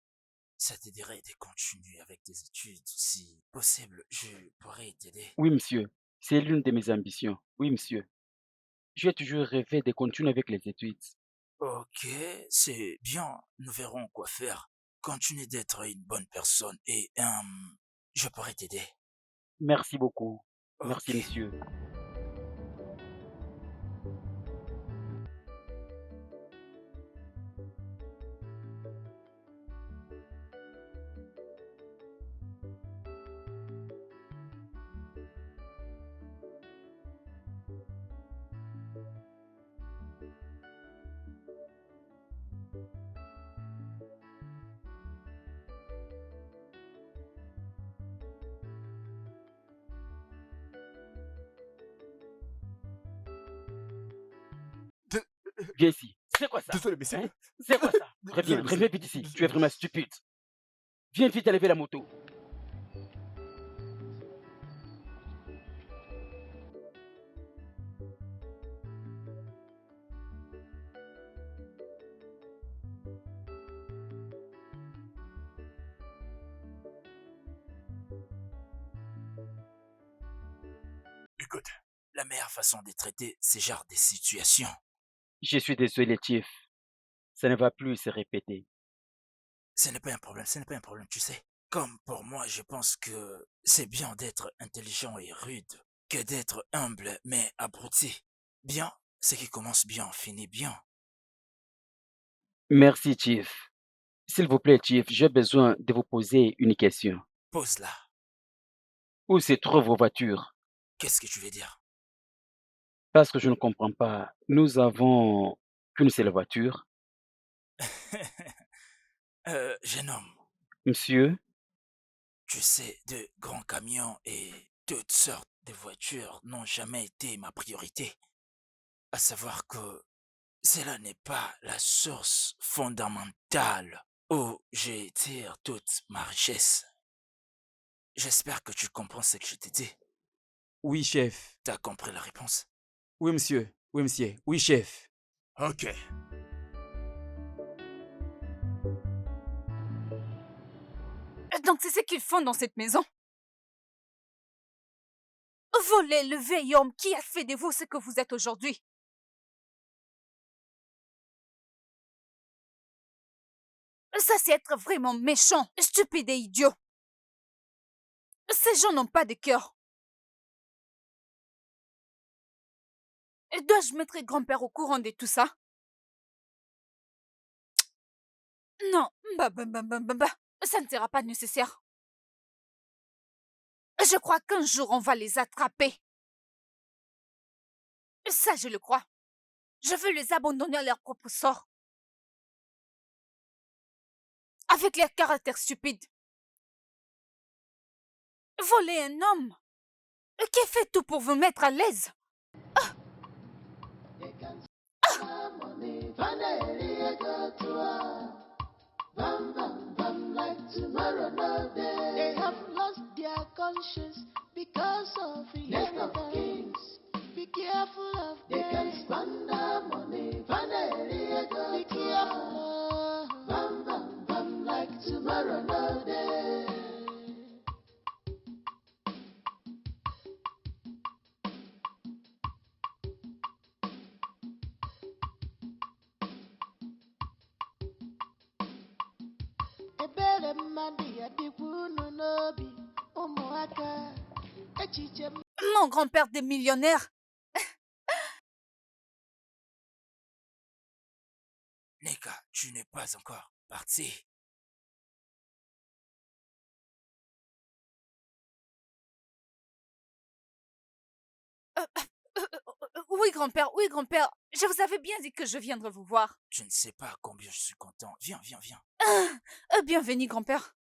Ça te dirait de continuer avec tes études. Si possible, je pourrais t'aider. Oui, monsieur, c'est l'une de mes ambitions. Oui, monsieur. J'ai toujours rêvé de continuer avec les études. Ok, c'est bien. Nous verrons quoi faire. Continue d'être une bonne personne et je pourrais t'aider. Merci beaucoup. Merci, Ok. monsieur. Viens ici. C'est quoi ça? Désolé, mais c'est... Hein? C'est quoi ça? Désolé, Reviens, mais reviens c'est... vite ici. Tu es vraiment stupide. Viens vite lever la moto. Écoute, la meilleure façon de traiter ces genres de situations, Je suis désolé, Chief. Ça ne va plus se répéter. ce n'est pas un problème, ce n'est pas un problème, tu sais. Comme pour moi, je pense que c'est bien d'être intelligent et rude que d'être humble mais abruti. Bien, ce qui commence bien finit bien. Merci, Chief. S'il vous plaît, Chief, j'ai besoin de vous poser une question. Pose-la. Où se trouvent vos voitures? Qu'est-ce que tu veux dire? Parce que je ne comprends pas. Nous avons qu'une seule voiture. Jeune homme, Monsieur, tu sais, de grands camions et toutes sortes de voitures n'ont jamais été ma priorité. À savoir que cela n'est pas la source fondamentale où je tire toute ma richesse. J'espère que tu comprends ce que je t'ai dit. Oui, chef. T'as compris la réponse? Oui, monsieur. Oui, monsieur. Oui, chef. Ok. Donc c'est ce qu'ils font dans cette maison. Voler le vieil homme qui a fait de vous ce que vous êtes aujourd'hui. Ça, c'est être vraiment méchant, stupide et idiot. Ces gens n'ont pas de cœur. Dois-je mettre grand-père au courant de tout ça? Non, ça ne sera pas nécessaire. Je crois qu'un jour on va les attraper. Ça, je le crois. Je veux les abandonner à leur propre sort. Avec leur caractère stupide. Voler un homme qui fait tout pour vous mettre à l'aise. They have lost their conscience because of inheritance. Be careful of them. They can squander money. Be careful. Bam, bam, bam, like tomorrow, no day. Ebere mmadụ ya dịkwa unu n'obi ụmụaka echiche Mon grand-père des millionnaires. Neka, tu n'es pas encore parti. Oui, grand-père, oui, grand-père. Je vous avais bien dit que je viendrais vous voir. Je ne sais pas combien je suis content. Viens, viens, viens. Bienvenue, grand-père.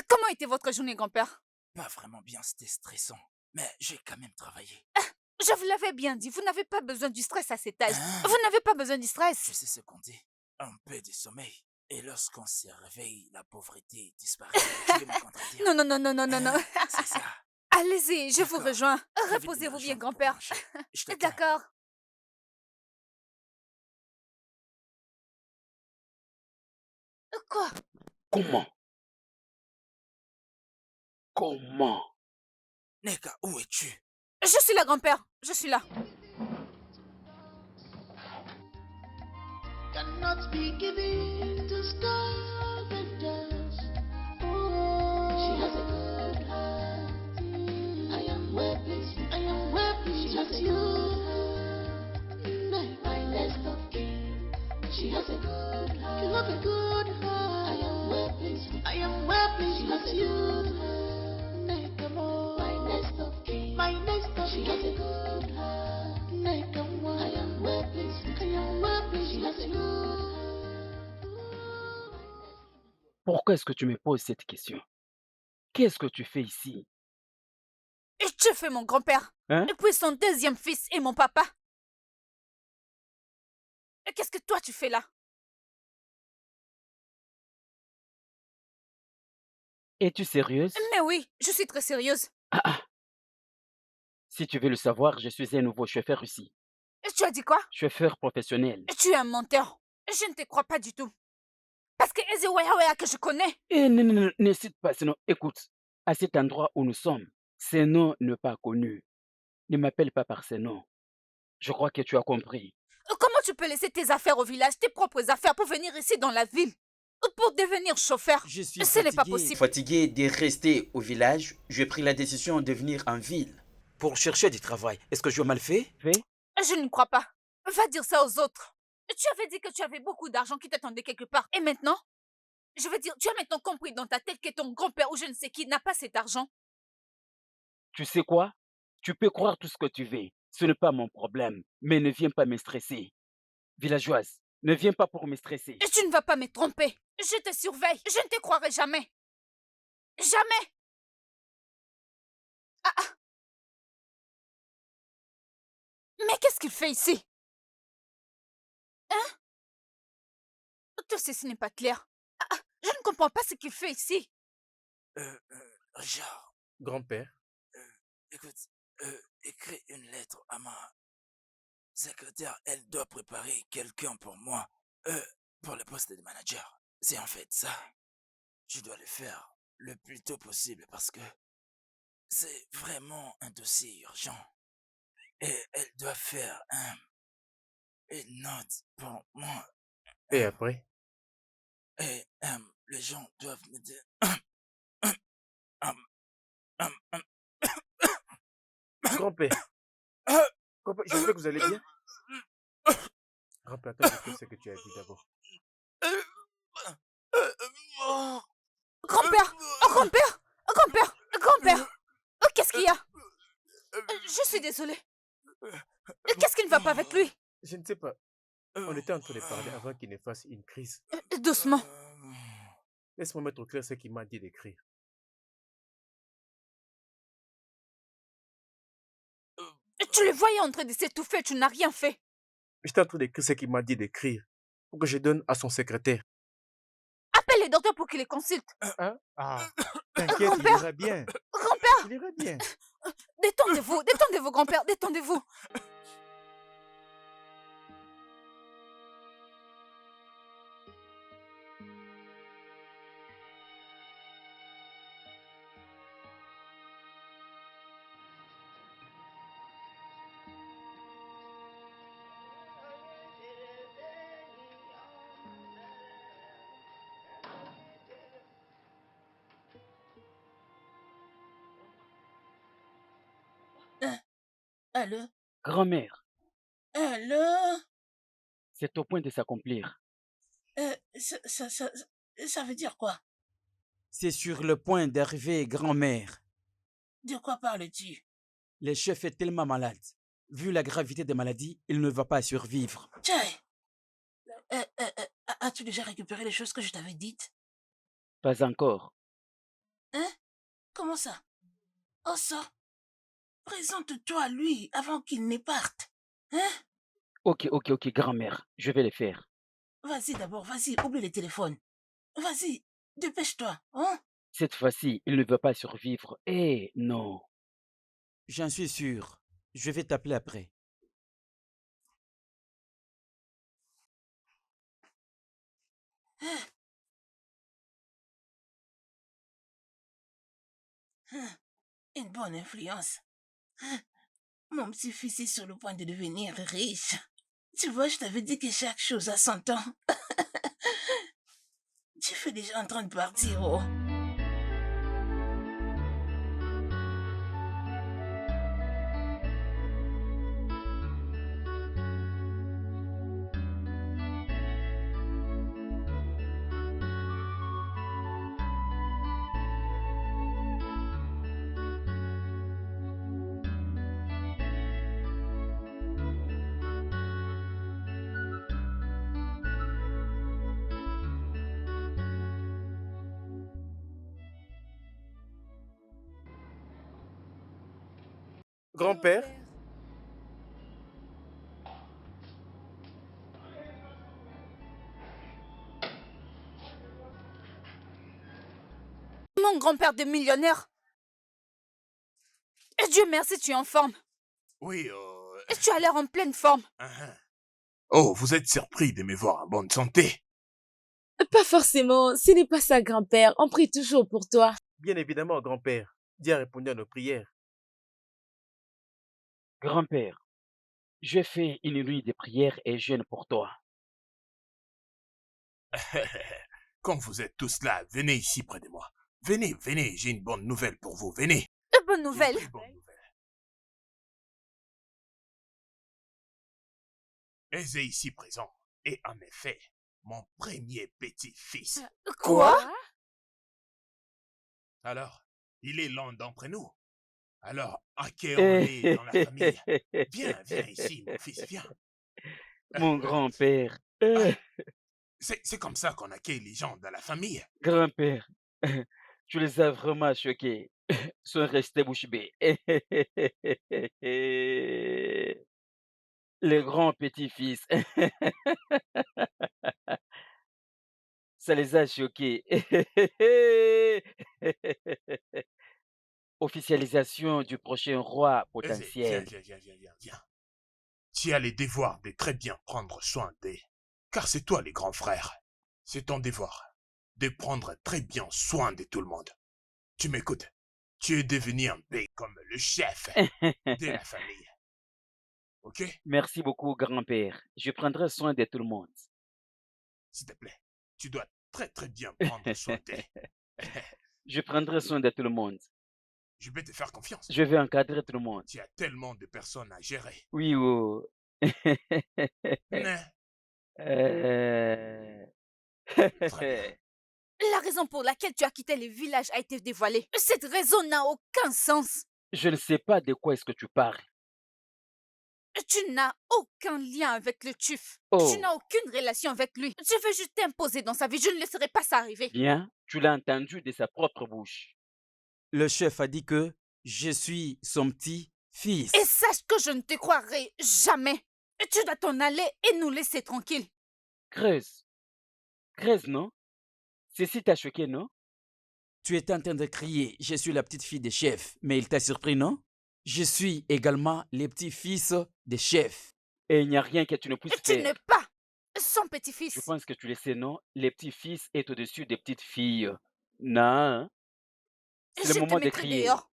Comment était votre journée, grand-père? Pas vraiment bien, c'était stressant. Mais j'ai quand même travaillé. Je vous l'avais bien dit, vous n'avez pas besoin du stress à cet âge. Hein? Vous n'avez pas besoin du stress. Je sais ce qu'on dit. Un peu de sommeil. Et lorsqu'on se réveille, la pauvreté disparaît. Tu veux me contredire? Non, non, non, non, non, non, non. C'est ça. Allez-y, je vous D'accord. rejoins. J'avais de me Reposez-vous bien, rejoindre pour grand-père. manger. Je t'attends. D'accord. Quoi? Comment? Comment? Neka, où es-tu? Je suis là, grand-père. Je suis là. cannot be given to scavengers. Oh, she has a good heart. I am well pleased. I am well pleased with you. My nest of kin. She has a good heart. You have a good heart. I am well pleased. I am well pleased with you. My nest of kin. My nest of kin. She has a good heart. I am well pleased. I am well pleased. She has a good heart. Pourquoi est-ce que tu me poses cette question? Qu'est-ce que tu fais ici? Et tu fais mon grand-père. Hein? Et puis son deuxième fils et mon papa. Et qu'est-ce que toi tu fais là? Es-tu sérieuse? Mais oui, je suis très sérieuse. Ah, ah. Si tu veux le savoir, je suis un nouveau chauffeur ici. Et tu as dit quoi? Chauffeur professionnel. Et tu es un menteur. Je ne te crois pas du tout. Parce que Ezeweya que je connais. Eh, non, non, non, ne cite pas ce nom. Écoute, à cet endroit où nous sommes, ce nom n'est pas connu. Ne m'appelle pas par ce nom. Je crois que tu as compris. Comment tu peux laisser tes affaires au village, tes propres affaires, pour venir ici dans la ville? Pour devenir chauffeur? Je suis Ce n'est pas fatigué. possible. Fatigué de rester au village, j'ai pris la décision de venir en ville pour chercher du travail. Est-ce que je mal fait? Je ne crois pas. Va dire ça aux autres. Tu avais dit que tu avais beaucoup d'argent qui t'attendait quelque part. Et maintenant? Je veux dire, tu as maintenant compris dans ta tête que ton grand-père ou je ne sais qui n'a pas cet argent. Tu sais quoi? Tu peux croire tout ce que tu veux. Ce n'est pas mon problème. Mais ne viens pas me stresser. Villageoise, ne viens pas pour me stresser. Et tu ne vas pas me tromper. Je te surveille. Je ne te croirai jamais. Jamais. Ah, ah. Mais qu'est-ce qu'il fait ici? Hein? Tout ceci n'est pas clair. Ah, ah. Je ne comprends pas ce qu'il fait ici. Richard, Grand-père, écoute, écris une lettre à ma secrétaire. Elle doit préparer quelqu'un pour moi, pour le poste de manager. C'est en fait ça. Je dois le faire le plus tôt possible parce que c'est vraiment un dossier urgent. Et elle doit faire une note pour moi. et après? Et les gens doivent me dire... Grand-père, grand-père, j'espère que vous allez bien. Grand-père, attends, je sais ce que tu as dit d'abord. Grand-père! Oh, grand-père! Oh, grand-père! Grand-père! qu'il y a? Je suis désolée. Qu'est-ce qui ne va pas avec lui? Je ne sais pas. On était en train de parler avant qu'il ne fasse une crise. Doucement. Laisse-moi mettre au clair ce qu'il m'a dit d'écrire. Tu le voyais en train de s'étouffer, tu n'as rien fait. J'étais en train d'écrire ce qu'il m'a dit d'écrire pour que je donne à son secrétaire. Appelle les docteurs pour qu'ils les consultent. Hein? Ah, t'inquiète, il Grand-père, ira bien. grand-père, Il ira bien. détendez-vous, grand-père, détendez-vous. Allô? Grand-mère, Allô? c'est au point de s'accomplir. Ça veut dire quoi? C'est sur le point d'arriver, grand-mère. De quoi parles-tu? Le chef est tellement malade. Vu la gravité des maladies, il ne va pas survivre. Tiens, as-tu déjà récupéré les choses que je t'avais dites? Pas encore. Hein? Comment ça? Oh ça! Présente-toi à lui avant qu'il ne parte. Hein? Ok, grand-mère, je vais le faire. Vas-y d'abord, vas-y, oublie les téléphones. Vas-y, dépêche-toi, hein? Cette fois-ci, il ne va pas survivre. Eh non. J'en suis sûr. Je vais t'appeler après. Une bonne influence. Mon petit-fils est sur le point de devenir riche. Tu vois, je t'avais dit que chaque chose a son temps. Tu fais déjà en train de partir, oh. Grand-père, Mon grand-père de millionnaire. Et Dieu merci, tu es en forme. Oui, Et tu as l'air en pleine forme. Oh, vous êtes surpris de me voir en bonne santé. Pas forcément, ce n'est pas ça, grand-père. On prie toujours pour toi. bien évidemment, grand-père, Dieu a répondu à nos prières. Grand-père, je fais une nuit de prière et jeûne pour toi. Quand vous êtes tous là, venez ici près de moi. Venez, j'ai une bonne nouvelle pour vous, venez. Bonne Une nouvelle. très bonne nouvelle. Aisé ici présent est en effet mon premier petit-fils. Quoi? Alors, il est l'un d'entre nous. Alors, accueillons-le dans la famille. Viens ici, mon fils, viens. Mon grand-père. C'est comme ça qu'on accueille les gens dans la famille. Grand-père, tu les as vraiment choqués. Sont restés bouche bée. Le grand petit-fils. Ça les a choqués. Officialisation du prochain roi Aisé, potentiel. viens. Tu as le devoir de très bien prendre soin d'eux. Car c'est toi, les grands frères. C'est ton devoir de prendre très bien soin de tout le monde. Tu m'écoutes? Tu es devenu un peu comme le chef de la famille. Ok? Merci beaucoup, grand-père. Je prendrai soin de tout le monde. S'il te plaît, tu dois très bien prendre soin d'eux. Je prendrai soin de tout le monde. Je vais te faire confiance. Je vais encadrer tout le monde. Tu as tellement de personnes à gérer. Oui, oh. Mais, Euh, très bien. La raison pour laquelle tu as quitté le village a été dévoilée. Cette raison n'a aucun sens. Je ne sais pas de quoi est-ce que tu parles. Tu n'as aucun lien avec le TUF. Tu Oh, n'as aucune relation avec lui. Je veux juste t'imposer dans sa vie. Je ne laisserai pas ça arriver. bien, tu l'as entendu de sa propre bouche. Le chef a dit que je suis son Et petit-fils. sache que je ne te croirai jamais. Tu dois t'en aller et nous laisser tranquilles. Creuse. Creuse, non? Ceci t'a choqué, non? Tu étais en train de crier, je suis la petite fille des chefs, mais il t'a surpris, non? Je suis également le petit-fils des chefs. Et il n'y a rien que tu ne puisses Tu n'es faire. pas son Je petit-fils. pense que tu le sais, non? Les petits-fils est au-dessus des petites filles. Non, hein? C'est le Je te moment de mettrai crier. dehors.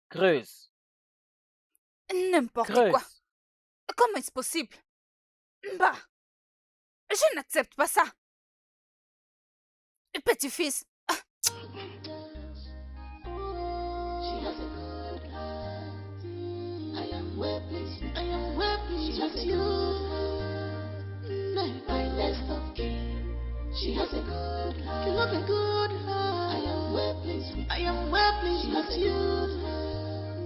Creuse. N'importe quoi. Creuse. Comment est-ce possible? Bah, je n'accepte pas ça. Petit-fils, She has a good heart. I am well pleased. I am well pleased with you. My nest of kin. She has a good heart. You have a good heart. I am well pleased with. I am well pleased with you.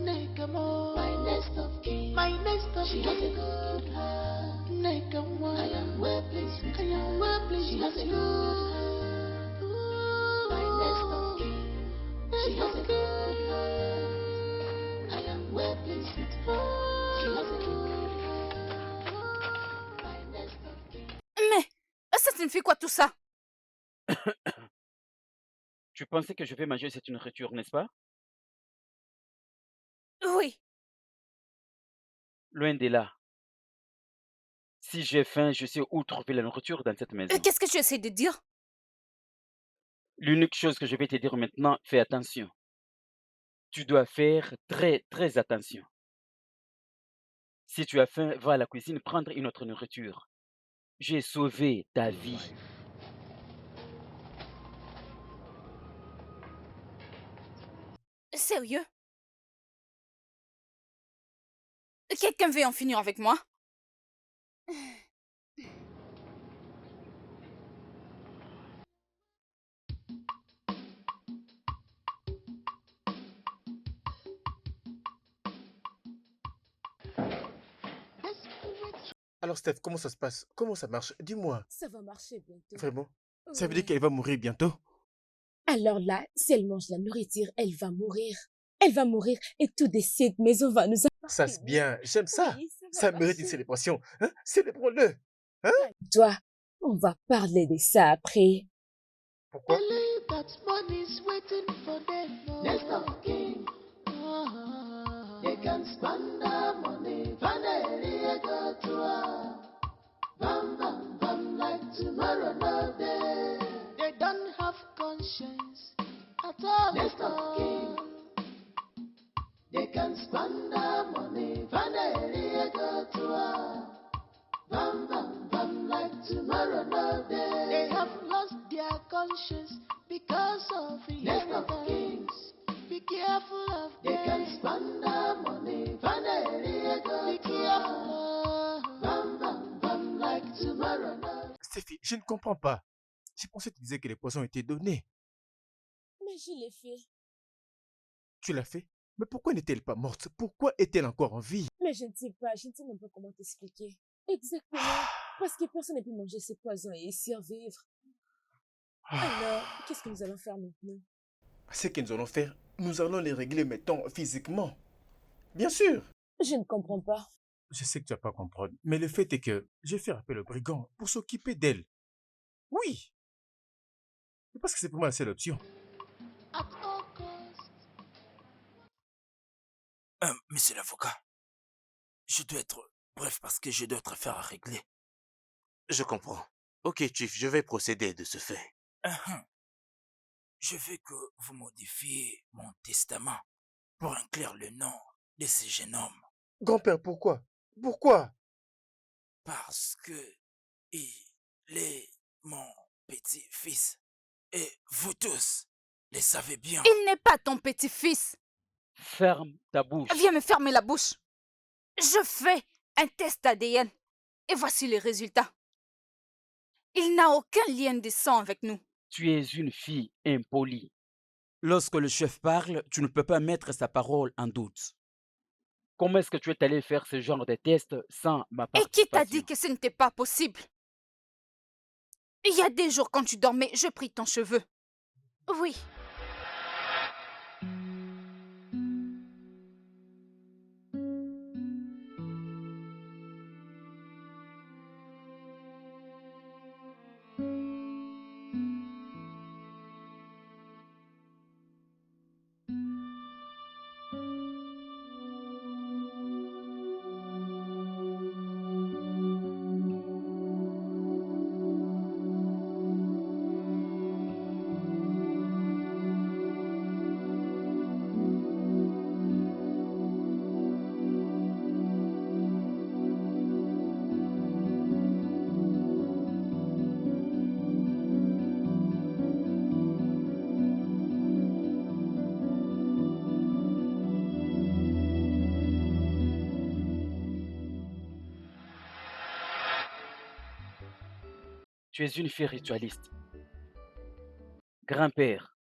Nekamo. My nest of kin. My nest of kin. She has a good heart. Nekamo. I am well pleased with. I am well pleased. She has a good heart. My nest of kin. She has a good heart. I am well pleased with her. She has a good heart. My nest of kin. mais ça signifie quoi tout ça? Tu pensais que je vais manger cette nourriture, n'est-ce pas? Oui, Loin de là. Si j'ai faim, je sais où trouver la nourriture dans cette maison. qu'est-ce que tu essaies de dire? L'unique chose que je vais te dire maintenant, fais attention. Tu dois faire très, très attention. Si tu as faim, va à la cuisine prendre une autre nourriture. J'ai sauvé ta vie. Sérieux? Quelqu'un veut en finir avec moi? Alors, Steph, comment ça se passe? Comment ça marche? Dis-moi. Ça va marcher bientôt. Vraiment? Ça veut dire Ouais. qu'elle va mourir bientôt? Alors là, si elle mange la nourriture, elle va mourir. Elle va mourir et tout de suite, maison va nous Ça, c'est bien. J'aime ça. Oui, ça Ça va mérite une marcher. célébration. Hein? Célébrons-le. Hein? Toi, on va parler de ça après. Pourquoi? Believe that money's waiting for them. Nest of kin. They can spend their money. Vanity go to her. Bam, bam, bam, like tomorrow no day. They don't have conscience at all. Nest of kin. They can spend their money. Vanity go to her. Bam, bam, bam, like tomorrow no day. They have lost their conscience because of inheritance. Be careful of them. They can spend their money. Vanity go. Be careful. Bam, bam, bam, like tomorrow no. Stéphie, je ne comprends pas. J'ai pensé que tu disais que les poissons étaient donnés. Mais je l'ai fait. Tu l'as fait? Mais pourquoi n'est-elle pas morte? Pourquoi est-elle encore en vie? Mais je ne sais pas, je ne sais même pas comment t'expliquer. Exactement. Parce que personne n'a pu manger ces poisons et y survivre. Alors, qu'est-ce que nous allons faire maintenant? Ce que nous allons faire, nous allons les régler maintenant physiquement. Bien sûr. Je ne comprends pas. Je sais que tu vas pas comprendre, mais le fait est que je vais faire appel au brigand pour s'occuper d'elle. Oui. Parce que c'est pour moi la seule option. At all costs. Monsieur l'avocat, je dois être bref parce que j'ai d'autres affaires à régler. Je comprends. Ok, Chief, je vais procéder de ce fait. Je veux que vous modifiez mon testament pour inclure le nom de ce jeune homme Grand-père, pourquoi? Pourquoi? parce que il est mon petit-fils et vous tous le savez bien. Il n'est pas ton petit-fils. Ferme ta bouche. Viens me fermer la bouche. Je fais un test ADN et voici les résultats. Il n'a aucun lien de sang avec nous. Tu es une fille impolie. Lorsque le chef parle, tu ne peux pas mettre sa parole en doute. Comment est-ce que tu es allé faire ce genre de test sans ma Et qui t'a dit participation? que ce n'était pas possible? Il y a des jours quand tu dormais, je pris ton cheveu. Oui. Tu es une fille ritualiste. Grand-père,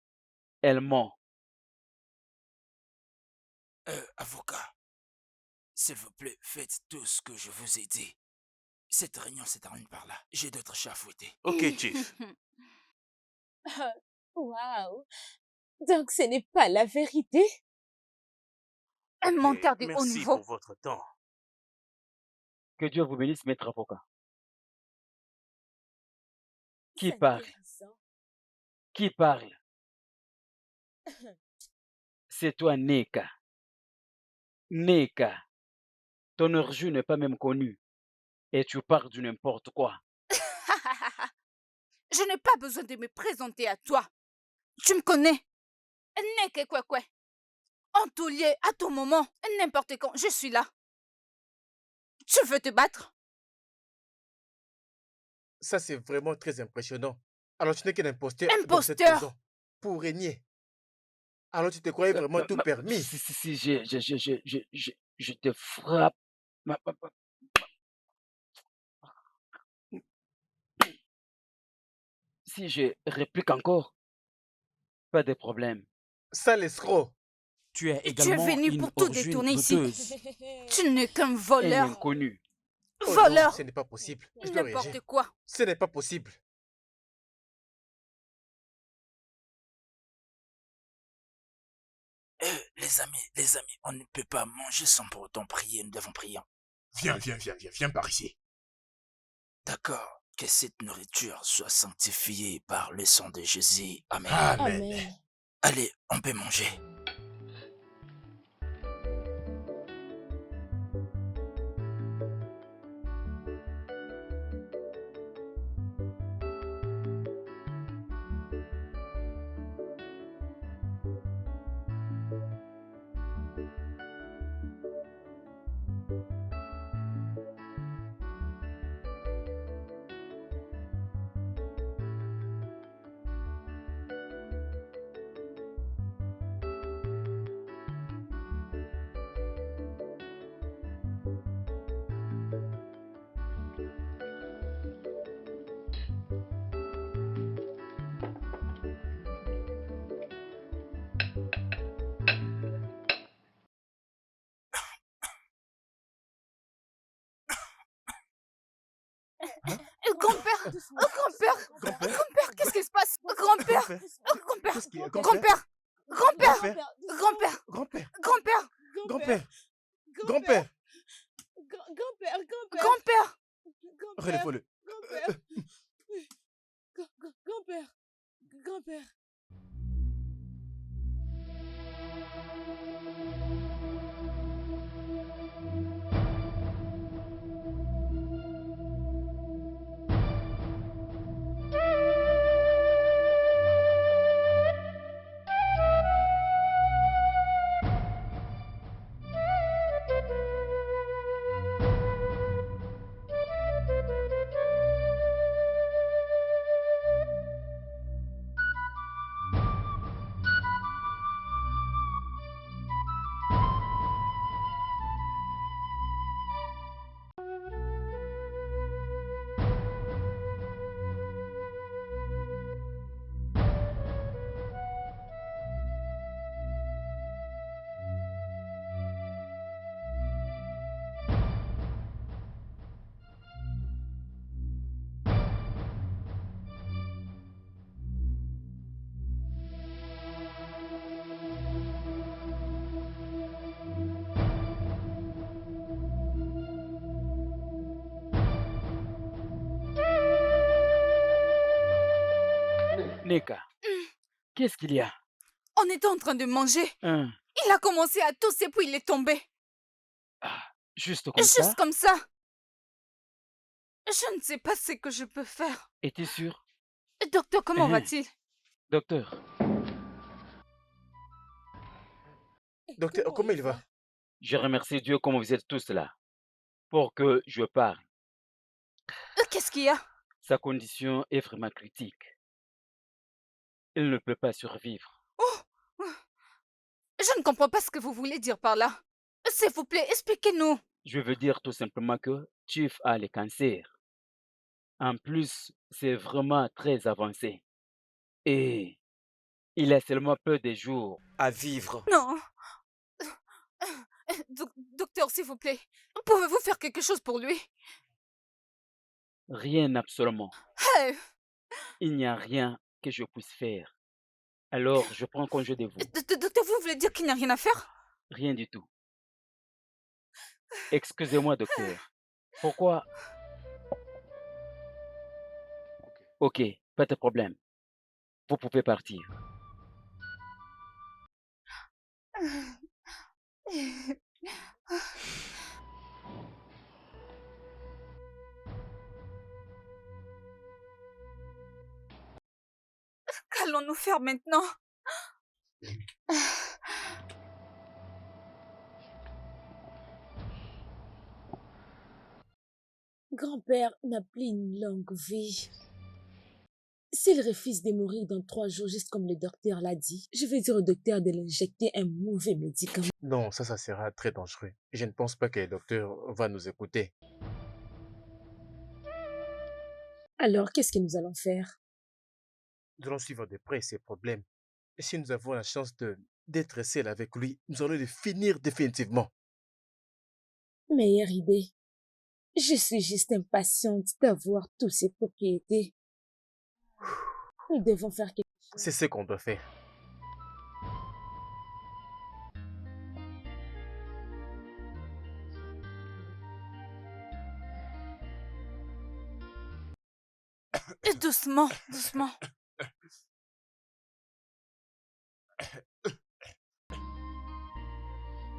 elle ment. Avocat, s'il vous plaît, faites tout ce que je vous ai dit. Cette réunion se termine par là. J'ai d'autres chats à fouetter. Ok, Chief. Waouh! Donc ce n'est pas la vérité? Un Ok, menteur de haut merci niveau. pour votre temps. Que Dieu vous bénisse, maître avocat. Qui C'est parle? intéressant. Qui parle? C'est toi, Neka. Neka, ton origine n'est pas même connue. Et tu parles du n'importe quoi. Je n'ai pas besoin de me présenter à toi. Tu me connais. Neke kwekwe. En tout lieu, à tout moment, n'importe quand, je suis là. Tu veux te battre? Ça, c'est vraiment très impressionnant. Alors, tu n'es qu'un imposteur dans cette Imposteur! maison pour régner. Alors, tu te croyais vraiment tout permis. Si, je te frappe. Si je réplique encore, pas de problème. Ça, l'escroc. Tu es Tu es également venu une pour tout origine détourner ici. douteuse. Tu n'es qu'un Un voleur. inconnu. Oh non, Voleur! ce n'est pas possible. Je dois réagir. N'importe quoi. Ce n'est pas possible. Les amis, on ne peut pas manger sans pour autant prier. Nous devons prier. Viens par ici. D'accord. Que cette nourriture soit sanctifiée par le sang de Jésus. Amen. Amen. Amen. Allez, on peut manger. Grand-père! Grand-père! Grand-père. Grand-père, qu'est-ce qui se passe? Grand-père! Grand-père. Grand-père! Qu'est-ce qu'il y a? Grand-père! Grand-père! Grand-père. Grand-père! Grand-père. Grand-père! Grand-père. Grand-père. Grand-père, grand-père, Grand-père! grand-père, Relève-le. grand-père. Grand-père, grand-père. Neka, qu'est-ce qu'il y a? On était en train de manger. Hein? Il a commencé à tousser puis il est tombé. Juste comme ça? Juste comme ça. Je ne sais pas ce que je peux faire. Es-tu sûr? Docteur, comment Hein? va-t-il? Docteur, Docteur, comment il va? je remercie Dieu comme vous êtes tous là pour que je parle. Qu'est-ce qu'il y a? Sa condition est vraiment critique. Il ne peut pas survivre. Oh, je ne comprends pas ce que vous voulez dire par là. S'il vous plaît, expliquez-nous. Je veux dire tout simplement que Chief a le cancer. En plus, c'est vraiment très avancé. Et il a seulement peu de jours à vivre. Non. Docteur, s'il vous plaît, pouvez-vous faire quelque chose pour lui? Rien absolument. Hey, Il n'y a rien que je puisse faire. Alors, je prends congé de vous. docteur, vous voulez dire qu'il n'y a rien à faire? Rien du tout. Excusez-moi, docteur. Pourquoi? Ok, pas de problème. Vous pouvez partir. Qu'allons-nous faire maintenant? Grand-père n'a plus une longue vie. S'il refuse de mourir dans 3 jours, juste comme le docteur l'a dit, je vais dire au docteur de l'injecter un mauvais médicament. Non, ça sera très dangereux. Je ne pense pas que le docteur va nous écouter. Alors, qu'est-ce que nous allons faire? Nous allons suivre de près ses problèmes. Et si nous avons la chance d'être seuls avec lui, nous allons le finir définitivement. Meilleure idée. Je suis juste impatiente d'avoir toutes ces propriétés. Nous devons faire quelque chose. C'est ce qu'on doit faire. Et doucement, doucement.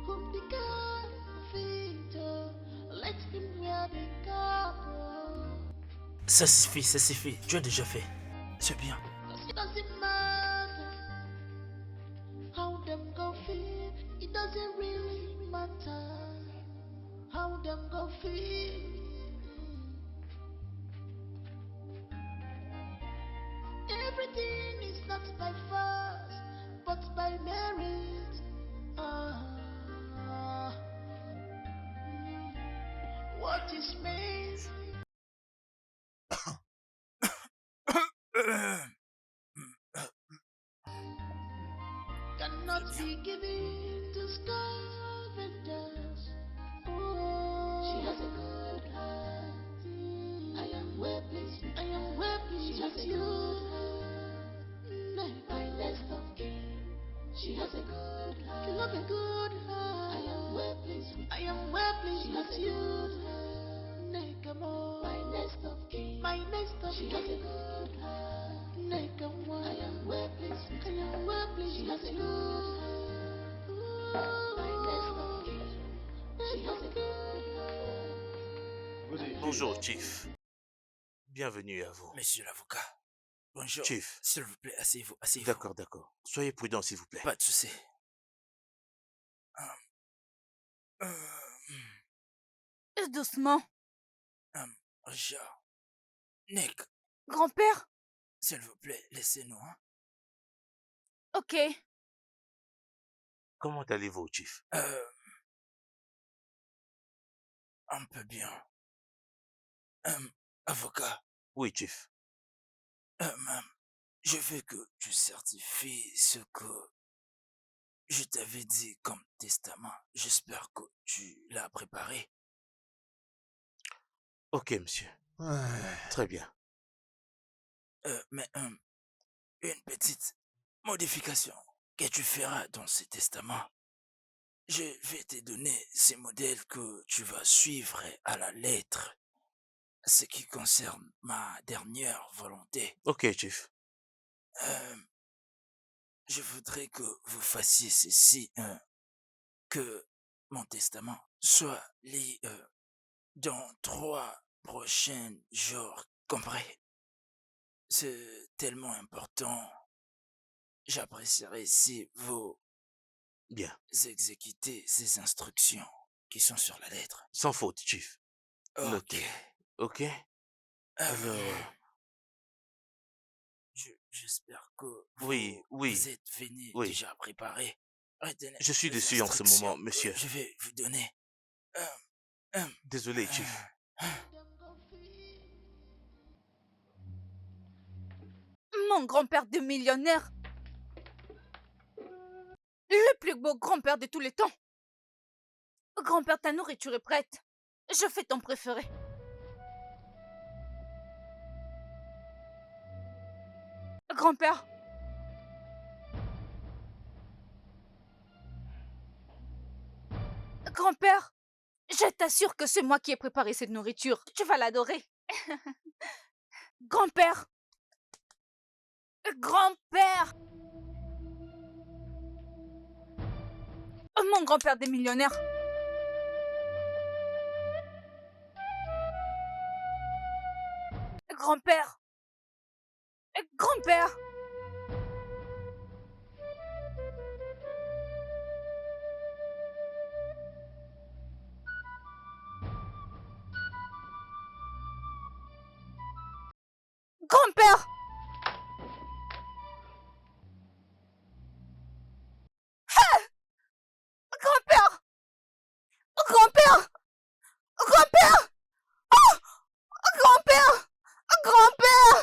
Whom the God feed, let him wear the garment. Ça suffit. Tu as déjà fait. C'est bien. It doesn't matter how them go feel. It doesn't really matter how them go feel. Everything is not by force, but by merit. What is made cannot be given to scavengers. She has a good heart. I am well pleased. I am well pleased with you. My last of king. She has a good heart. You have a good heart. I am well pleased. I am well pleased with you. Nekamo. My next of king. My next of king. She has a good heart. Nekamo. I am well pleased. I am well pleased. She has a good heart. My next of king. She has a good heart. Bonjour, Chief. Bienvenue à vous. Monsieur l'avocat. Bonjour. Chief. S'il vous plaît, asseyez-vous. D'accord. Soyez prudent, s'il vous plaît. Pas de souci. Et doucement. Richard. Nick, Grand-père? s'il vous plaît, laissez-nous. Hein? Ok. Comment allez-vous, Chief? Un peu bien. Avocat. Oui, Chief. Je veux que tu certifies ce que je t'avais dit comme testament. J'espère que tu l'as préparé. Ok, monsieur. Très bien. Mais une petite modification que tu feras dans ce testament. Je vais te donner ces modèles que tu vas suivre à la lettre. Ce qui concerne ma dernière volonté. Ok, Chief. Euh, je voudrais que vous fassiez ceci, que mon testament soit lu dans 3 prochains jours. Compris? C'est tellement important. J'apprécierais si vous Bien, exécutez ces instructions qui sont sur la lettre. sans faute, Chief. Ok. Notez. Ok? Alors, J'espère que oui, vous oui, êtes venu oui. déjà préparé. Retenez Je suis les dessus en ce instructions moment, que monsieur. je vais vous donner. Désolé, Chief. Mon grand-père de millionnaire. Le plus beau grand-père de tous les temps. Grand-père, ta nourriture est prête. Je fais ton préféré. Grand-père. Grand-père, je t'assure que c'est moi qui ai préparé cette nourriture. Tu vas l'adorer. Grand-père. Grand-père. Mon grand-père des millionnaires. Grand-père. Grand-père. Grand-père. Grand-père. Grand-père. Grand-père. Oh, grand-père. Grand-père.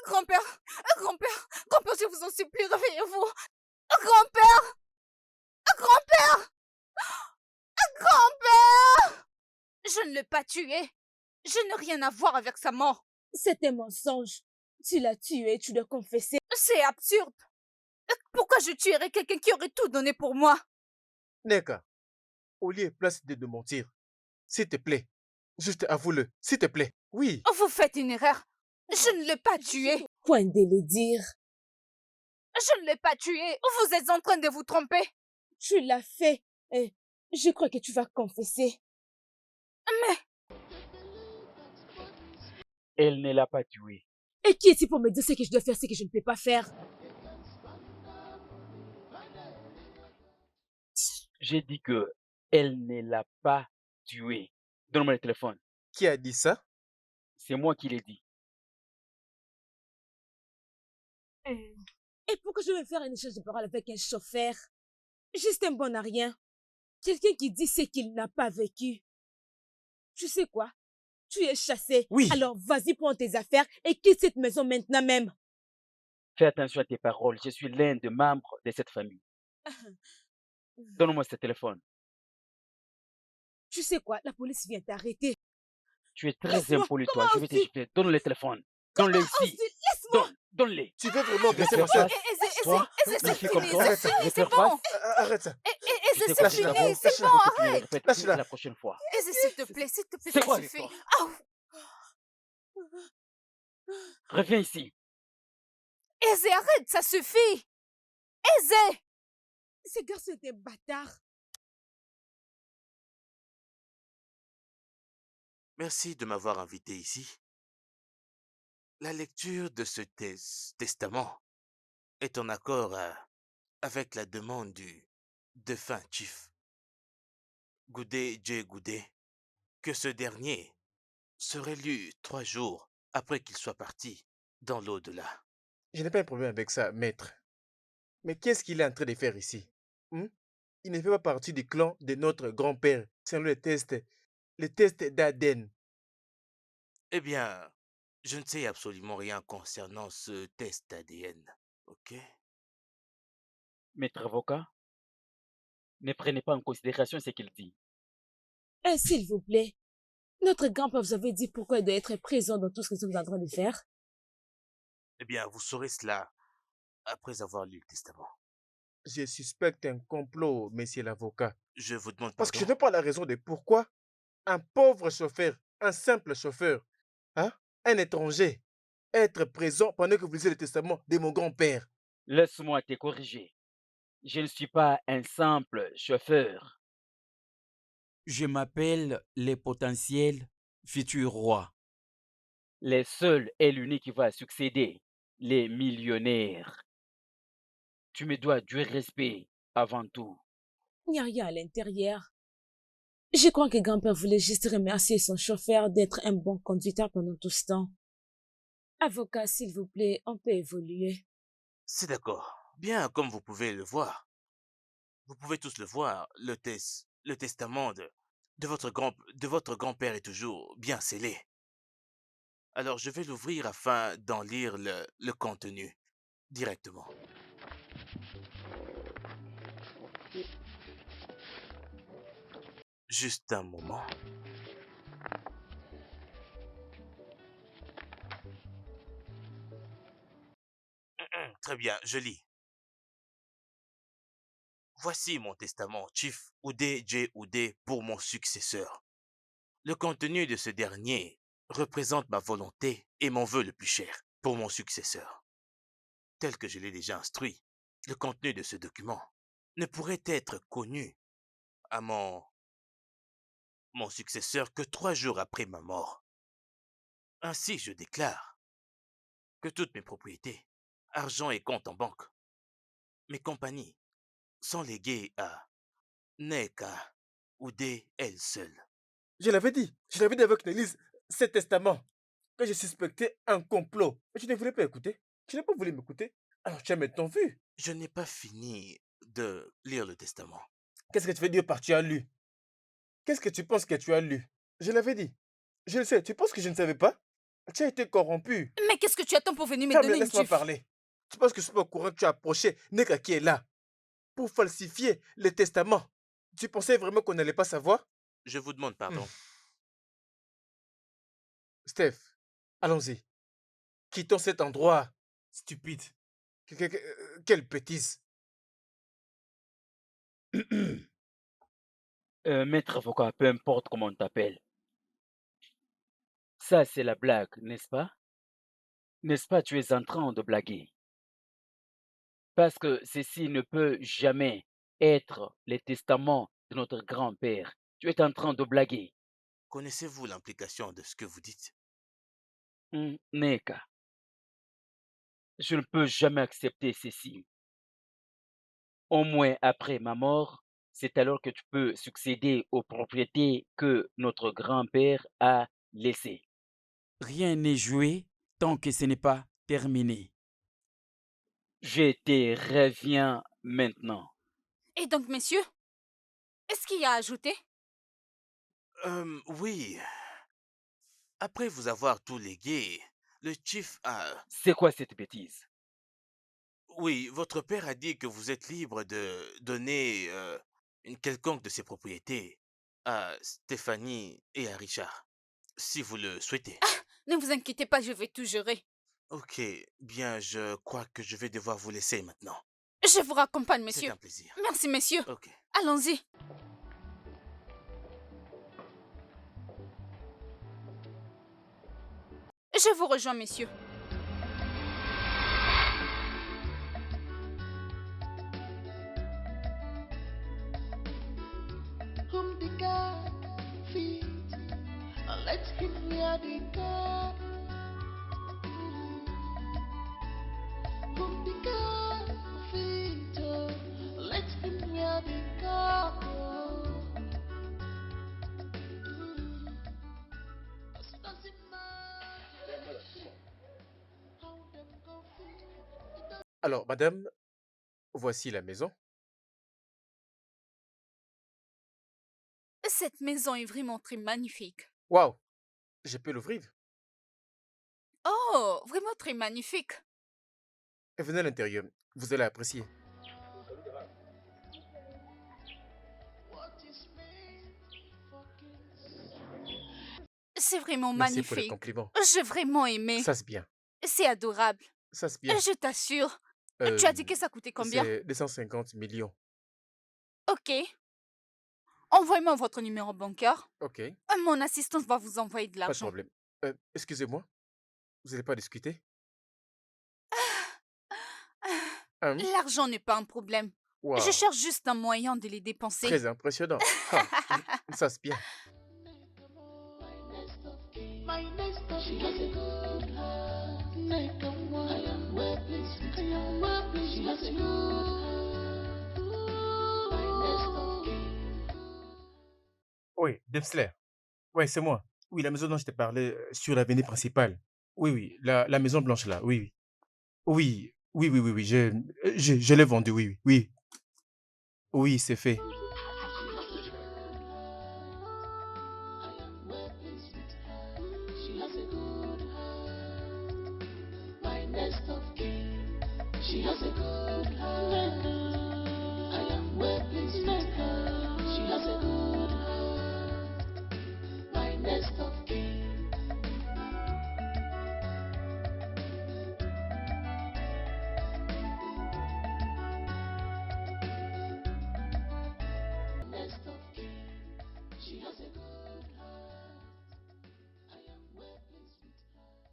Grand-père. Grand-père. Grand-père, je vous en supplie, réveillez-vous. Grand-père. Grand-père. Grand-père. Je ne l'ai pas tué. Je n'ai rien à voir avec sa mort. C'est un mensonge. Tu l'as tué, tu dois confesser. C'est absurde. Pourquoi je tuerais quelqu'un qui aurait tout donné pour moi? Neka, au lieu place de mentir, s'il te plaît, juste avoue-le, s'il te plaît. Oui. Vous faites une erreur. Je ne l'ai pas tué. Point de le dire. Je ne l'ai pas tué. Vous êtes en train de vous tromper. Tu l'as fait. Et je crois que tu vas confesser. Mais Elle ne l'a pas tué. Et qui est-il pour me dire ce que je dois faire, ce que je ne peux pas faire? J'ai dit que elle ne l'a pas tué. Donne-moi le téléphone. Qui a dit ça? C'est moi qui l'ai dit. Et pourquoi je vais faire un échange de paroles avec un chauffeur? Juste un bon à rien. Quelqu'un qui dit ce qu'il n'a pas vécu. Tu sais quoi? Tu es chassé. Oui. Alors vas-y, prends tes affaires et quitte cette maison maintenant même. Fais attention à tes paroles. Je suis l'un des membres de cette famille. Donne-moi ce téléphone. Tu sais quoi? La police vient t'arrêter. Tu es très Laisse-moi. impoli, toi. Comment Je vais te oses-tu? gifler. Donne le téléphone. Donne-le ici. Laisse-moi. Donne-le. Tu veux vraiment Je vais blesser faire ma soeur? face. Toi, c'est une fille comme fini, toi, c'est je vais fini, c'est faire bon. face. Arrête ça. Je te C'est cache fini, la boue. c'est bon, Pour que tu le arrête. répètes Lâche-la. la prochaine fois. S'il te plaît, C'est ça quoi suffit. l'histoire? Reviens ici. Aisé, arrête, ça suffit. Aisé. Ce garçon est un bâtard. Merci de m'avoir invité ici. La lecture de ce testament est en accord avec la demande du défunt Chief Goudé J. Goudé que ce dernier serait lu 3 jours après qu'il soit parti dans l'au-delà. Je n'ai pas un problème avec ça, maître. Mais qu'est-ce qu'il est en train de faire ici? Il ne fait pas partie du clan de notre grand-père, selon le test d'Aden. Eh bien, je ne sais absolument rien concernant ce test ADN, ok? Maître avocat, ne prenez pas en considération ce qu'il dit. S'il vous plaît. Notre grand-père vous avait dit pourquoi il doit être présent dans tout ce que nous sommes en train de faire. Eh bien, vous saurez cela après avoir lu le testament. Je suspecte un complot, monsieur l'avocat. Je vous demande Parce que je pardon. n'ai pas la raison de pourquoi un pauvre chauffeur, un simple chauffeur, un étranger, être présent pendant que vous lisez le testament de mon grand-père. Laisse-moi te corriger. Je ne suis pas un simple chauffeur. Je m'appelle le potentiel futur roi. Le seul et l'unique qui va succéder, les millionnaires. Tu me dois du respect avant tout. Il n'y a rien à l'intérieur. Je crois que grand-père voulait juste remercier son chauffeur d'être un bon conducteur pendant tout ce temps. Avocat, s'il vous plaît, on peut évoluer. C'est d'accord. Bien, comme vous pouvez le voir. Vous pouvez tous le voir, le testament de votre grand-père est toujours bien scellé. Alors je vais l'ouvrir afin d'en lire le contenu directement. Juste un moment. Très bien, je lis. Voici mon testament, Chief Oudé J. Oudé, pour mon successeur. Le contenu de ce dernier représente ma volonté et mon vœu le plus cher pour mon successeur. Tel que je l'ai déjà instruit, le contenu de ce document ne pourrait être connu à mon successeur que 3 jours après ma mort. Ainsi, je déclare que toutes mes propriétés, argent et comptes en banque, mes compagnies, sont léguées à Neka Oudé elle seule. Je l'avais dit avec Nélise, ce testament, que je suspectais un complot. Mais tu ne voulais pas écouter. Tu n'as pas voulu m'écouter. Alors tu as maintenant vu. Je n'ai pas fini de lire le testament. Qu'est-ce que tu veux dire par tu as lu? Qu'est-ce que tu penses que tu as lu? Je l'avais dit. Je le sais. Tu penses que je ne savais pas? Tu as été corrompu. Mais qu'est-ce que tu attends pour venir me Ferme-le, donner une laisse-moi gifle? parler. Tu penses que je suis pas au courant que tu as approché Neka qui est là pour falsifier le testament? Tu pensais vraiment qu'on n'allait pas savoir? Je vous demande pardon. Steph, allons-y. Quittons cet endroit stupide. Quelle bêtise. Maître avocat, peu importe comment on t'appelle. Ça, c'est la blague, n'est-ce pas? N'est-ce pas, tu es en train de blaguer? Parce que ceci ne peut jamais être le testament de notre grand-père. Tu es en train de blaguer. Connaissez-vous l'implication de ce que vous dites? Neka, je ne peux jamais accepter ceci. Au moins après ma mort, c'est alors que tu peux succéder aux propriétés que notre grand-père a laissées. Rien n'est joué tant que ce n'est pas terminé. Je te reviens maintenant. Et donc, messieurs, est-ce qu'il y a à ajouter? Oui. Après vous avoir tout légué, le chief a... C'est quoi cette bêtise? Oui, votre père a dit que vous êtes libre de donner une quelconque de ses propriétés à Stéphanie et à Richard, si vous le souhaitez. Ne vous inquiétez pas, je vais tout gérer. Ok, bien, je crois que je vais devoir vous laisser maintenant. Je vous raccompagne, C'est messieurs. un plaisir. Merci, messieurs. Ok. Allons-y. Je vous rejoins, messieurs. Whom the God feed, let him wear the God. Whom the God feed, let him wear the God. Doesn't matter how them go feed. Alors, madame, voici la maison. Cette maison est vraiment très magnifique. Waouh, je peux l'ouvrir. Oh, vraiment très magnifique. Et venez à l'intérieur, vous allez apprécier. What is made for kings? C'est vraiment Merci pour les magnifique. compliments. J'ai vraiment aimé. Ça, c'est bien. C'est adorable. Ça, c'est bien. Je t'assure. Tu as dit que ça coûtait combien? C'est 250 millions. Ok. Envoyez-moi votre numéro bancaire. Ok, Mon assistante va vous envoyer de pas de l'argent. problème. Excusez-moi. Vous n'allez pas discuter? L'argent n'est pas un problème. Je Waouh, cherche juste un moyen de les dépenser. très impressionnant. Ah, ça c'est bien. My next of she has a good heart. Make a one. I am well pleased. I am well pleased. She has a good heart. My next of Oui, Dempsler. Oui, c'est moi. Oui, la maison dont je t'ai parlé sur l'avenue principale. Oui, oui, la maison blanche là. Oui, oui. Oui, oui, oui, oui, oui. Je l'ai vendue, oui, oui. Oui, oui, c'est fait. she has a good heart. My next of kin. She has a good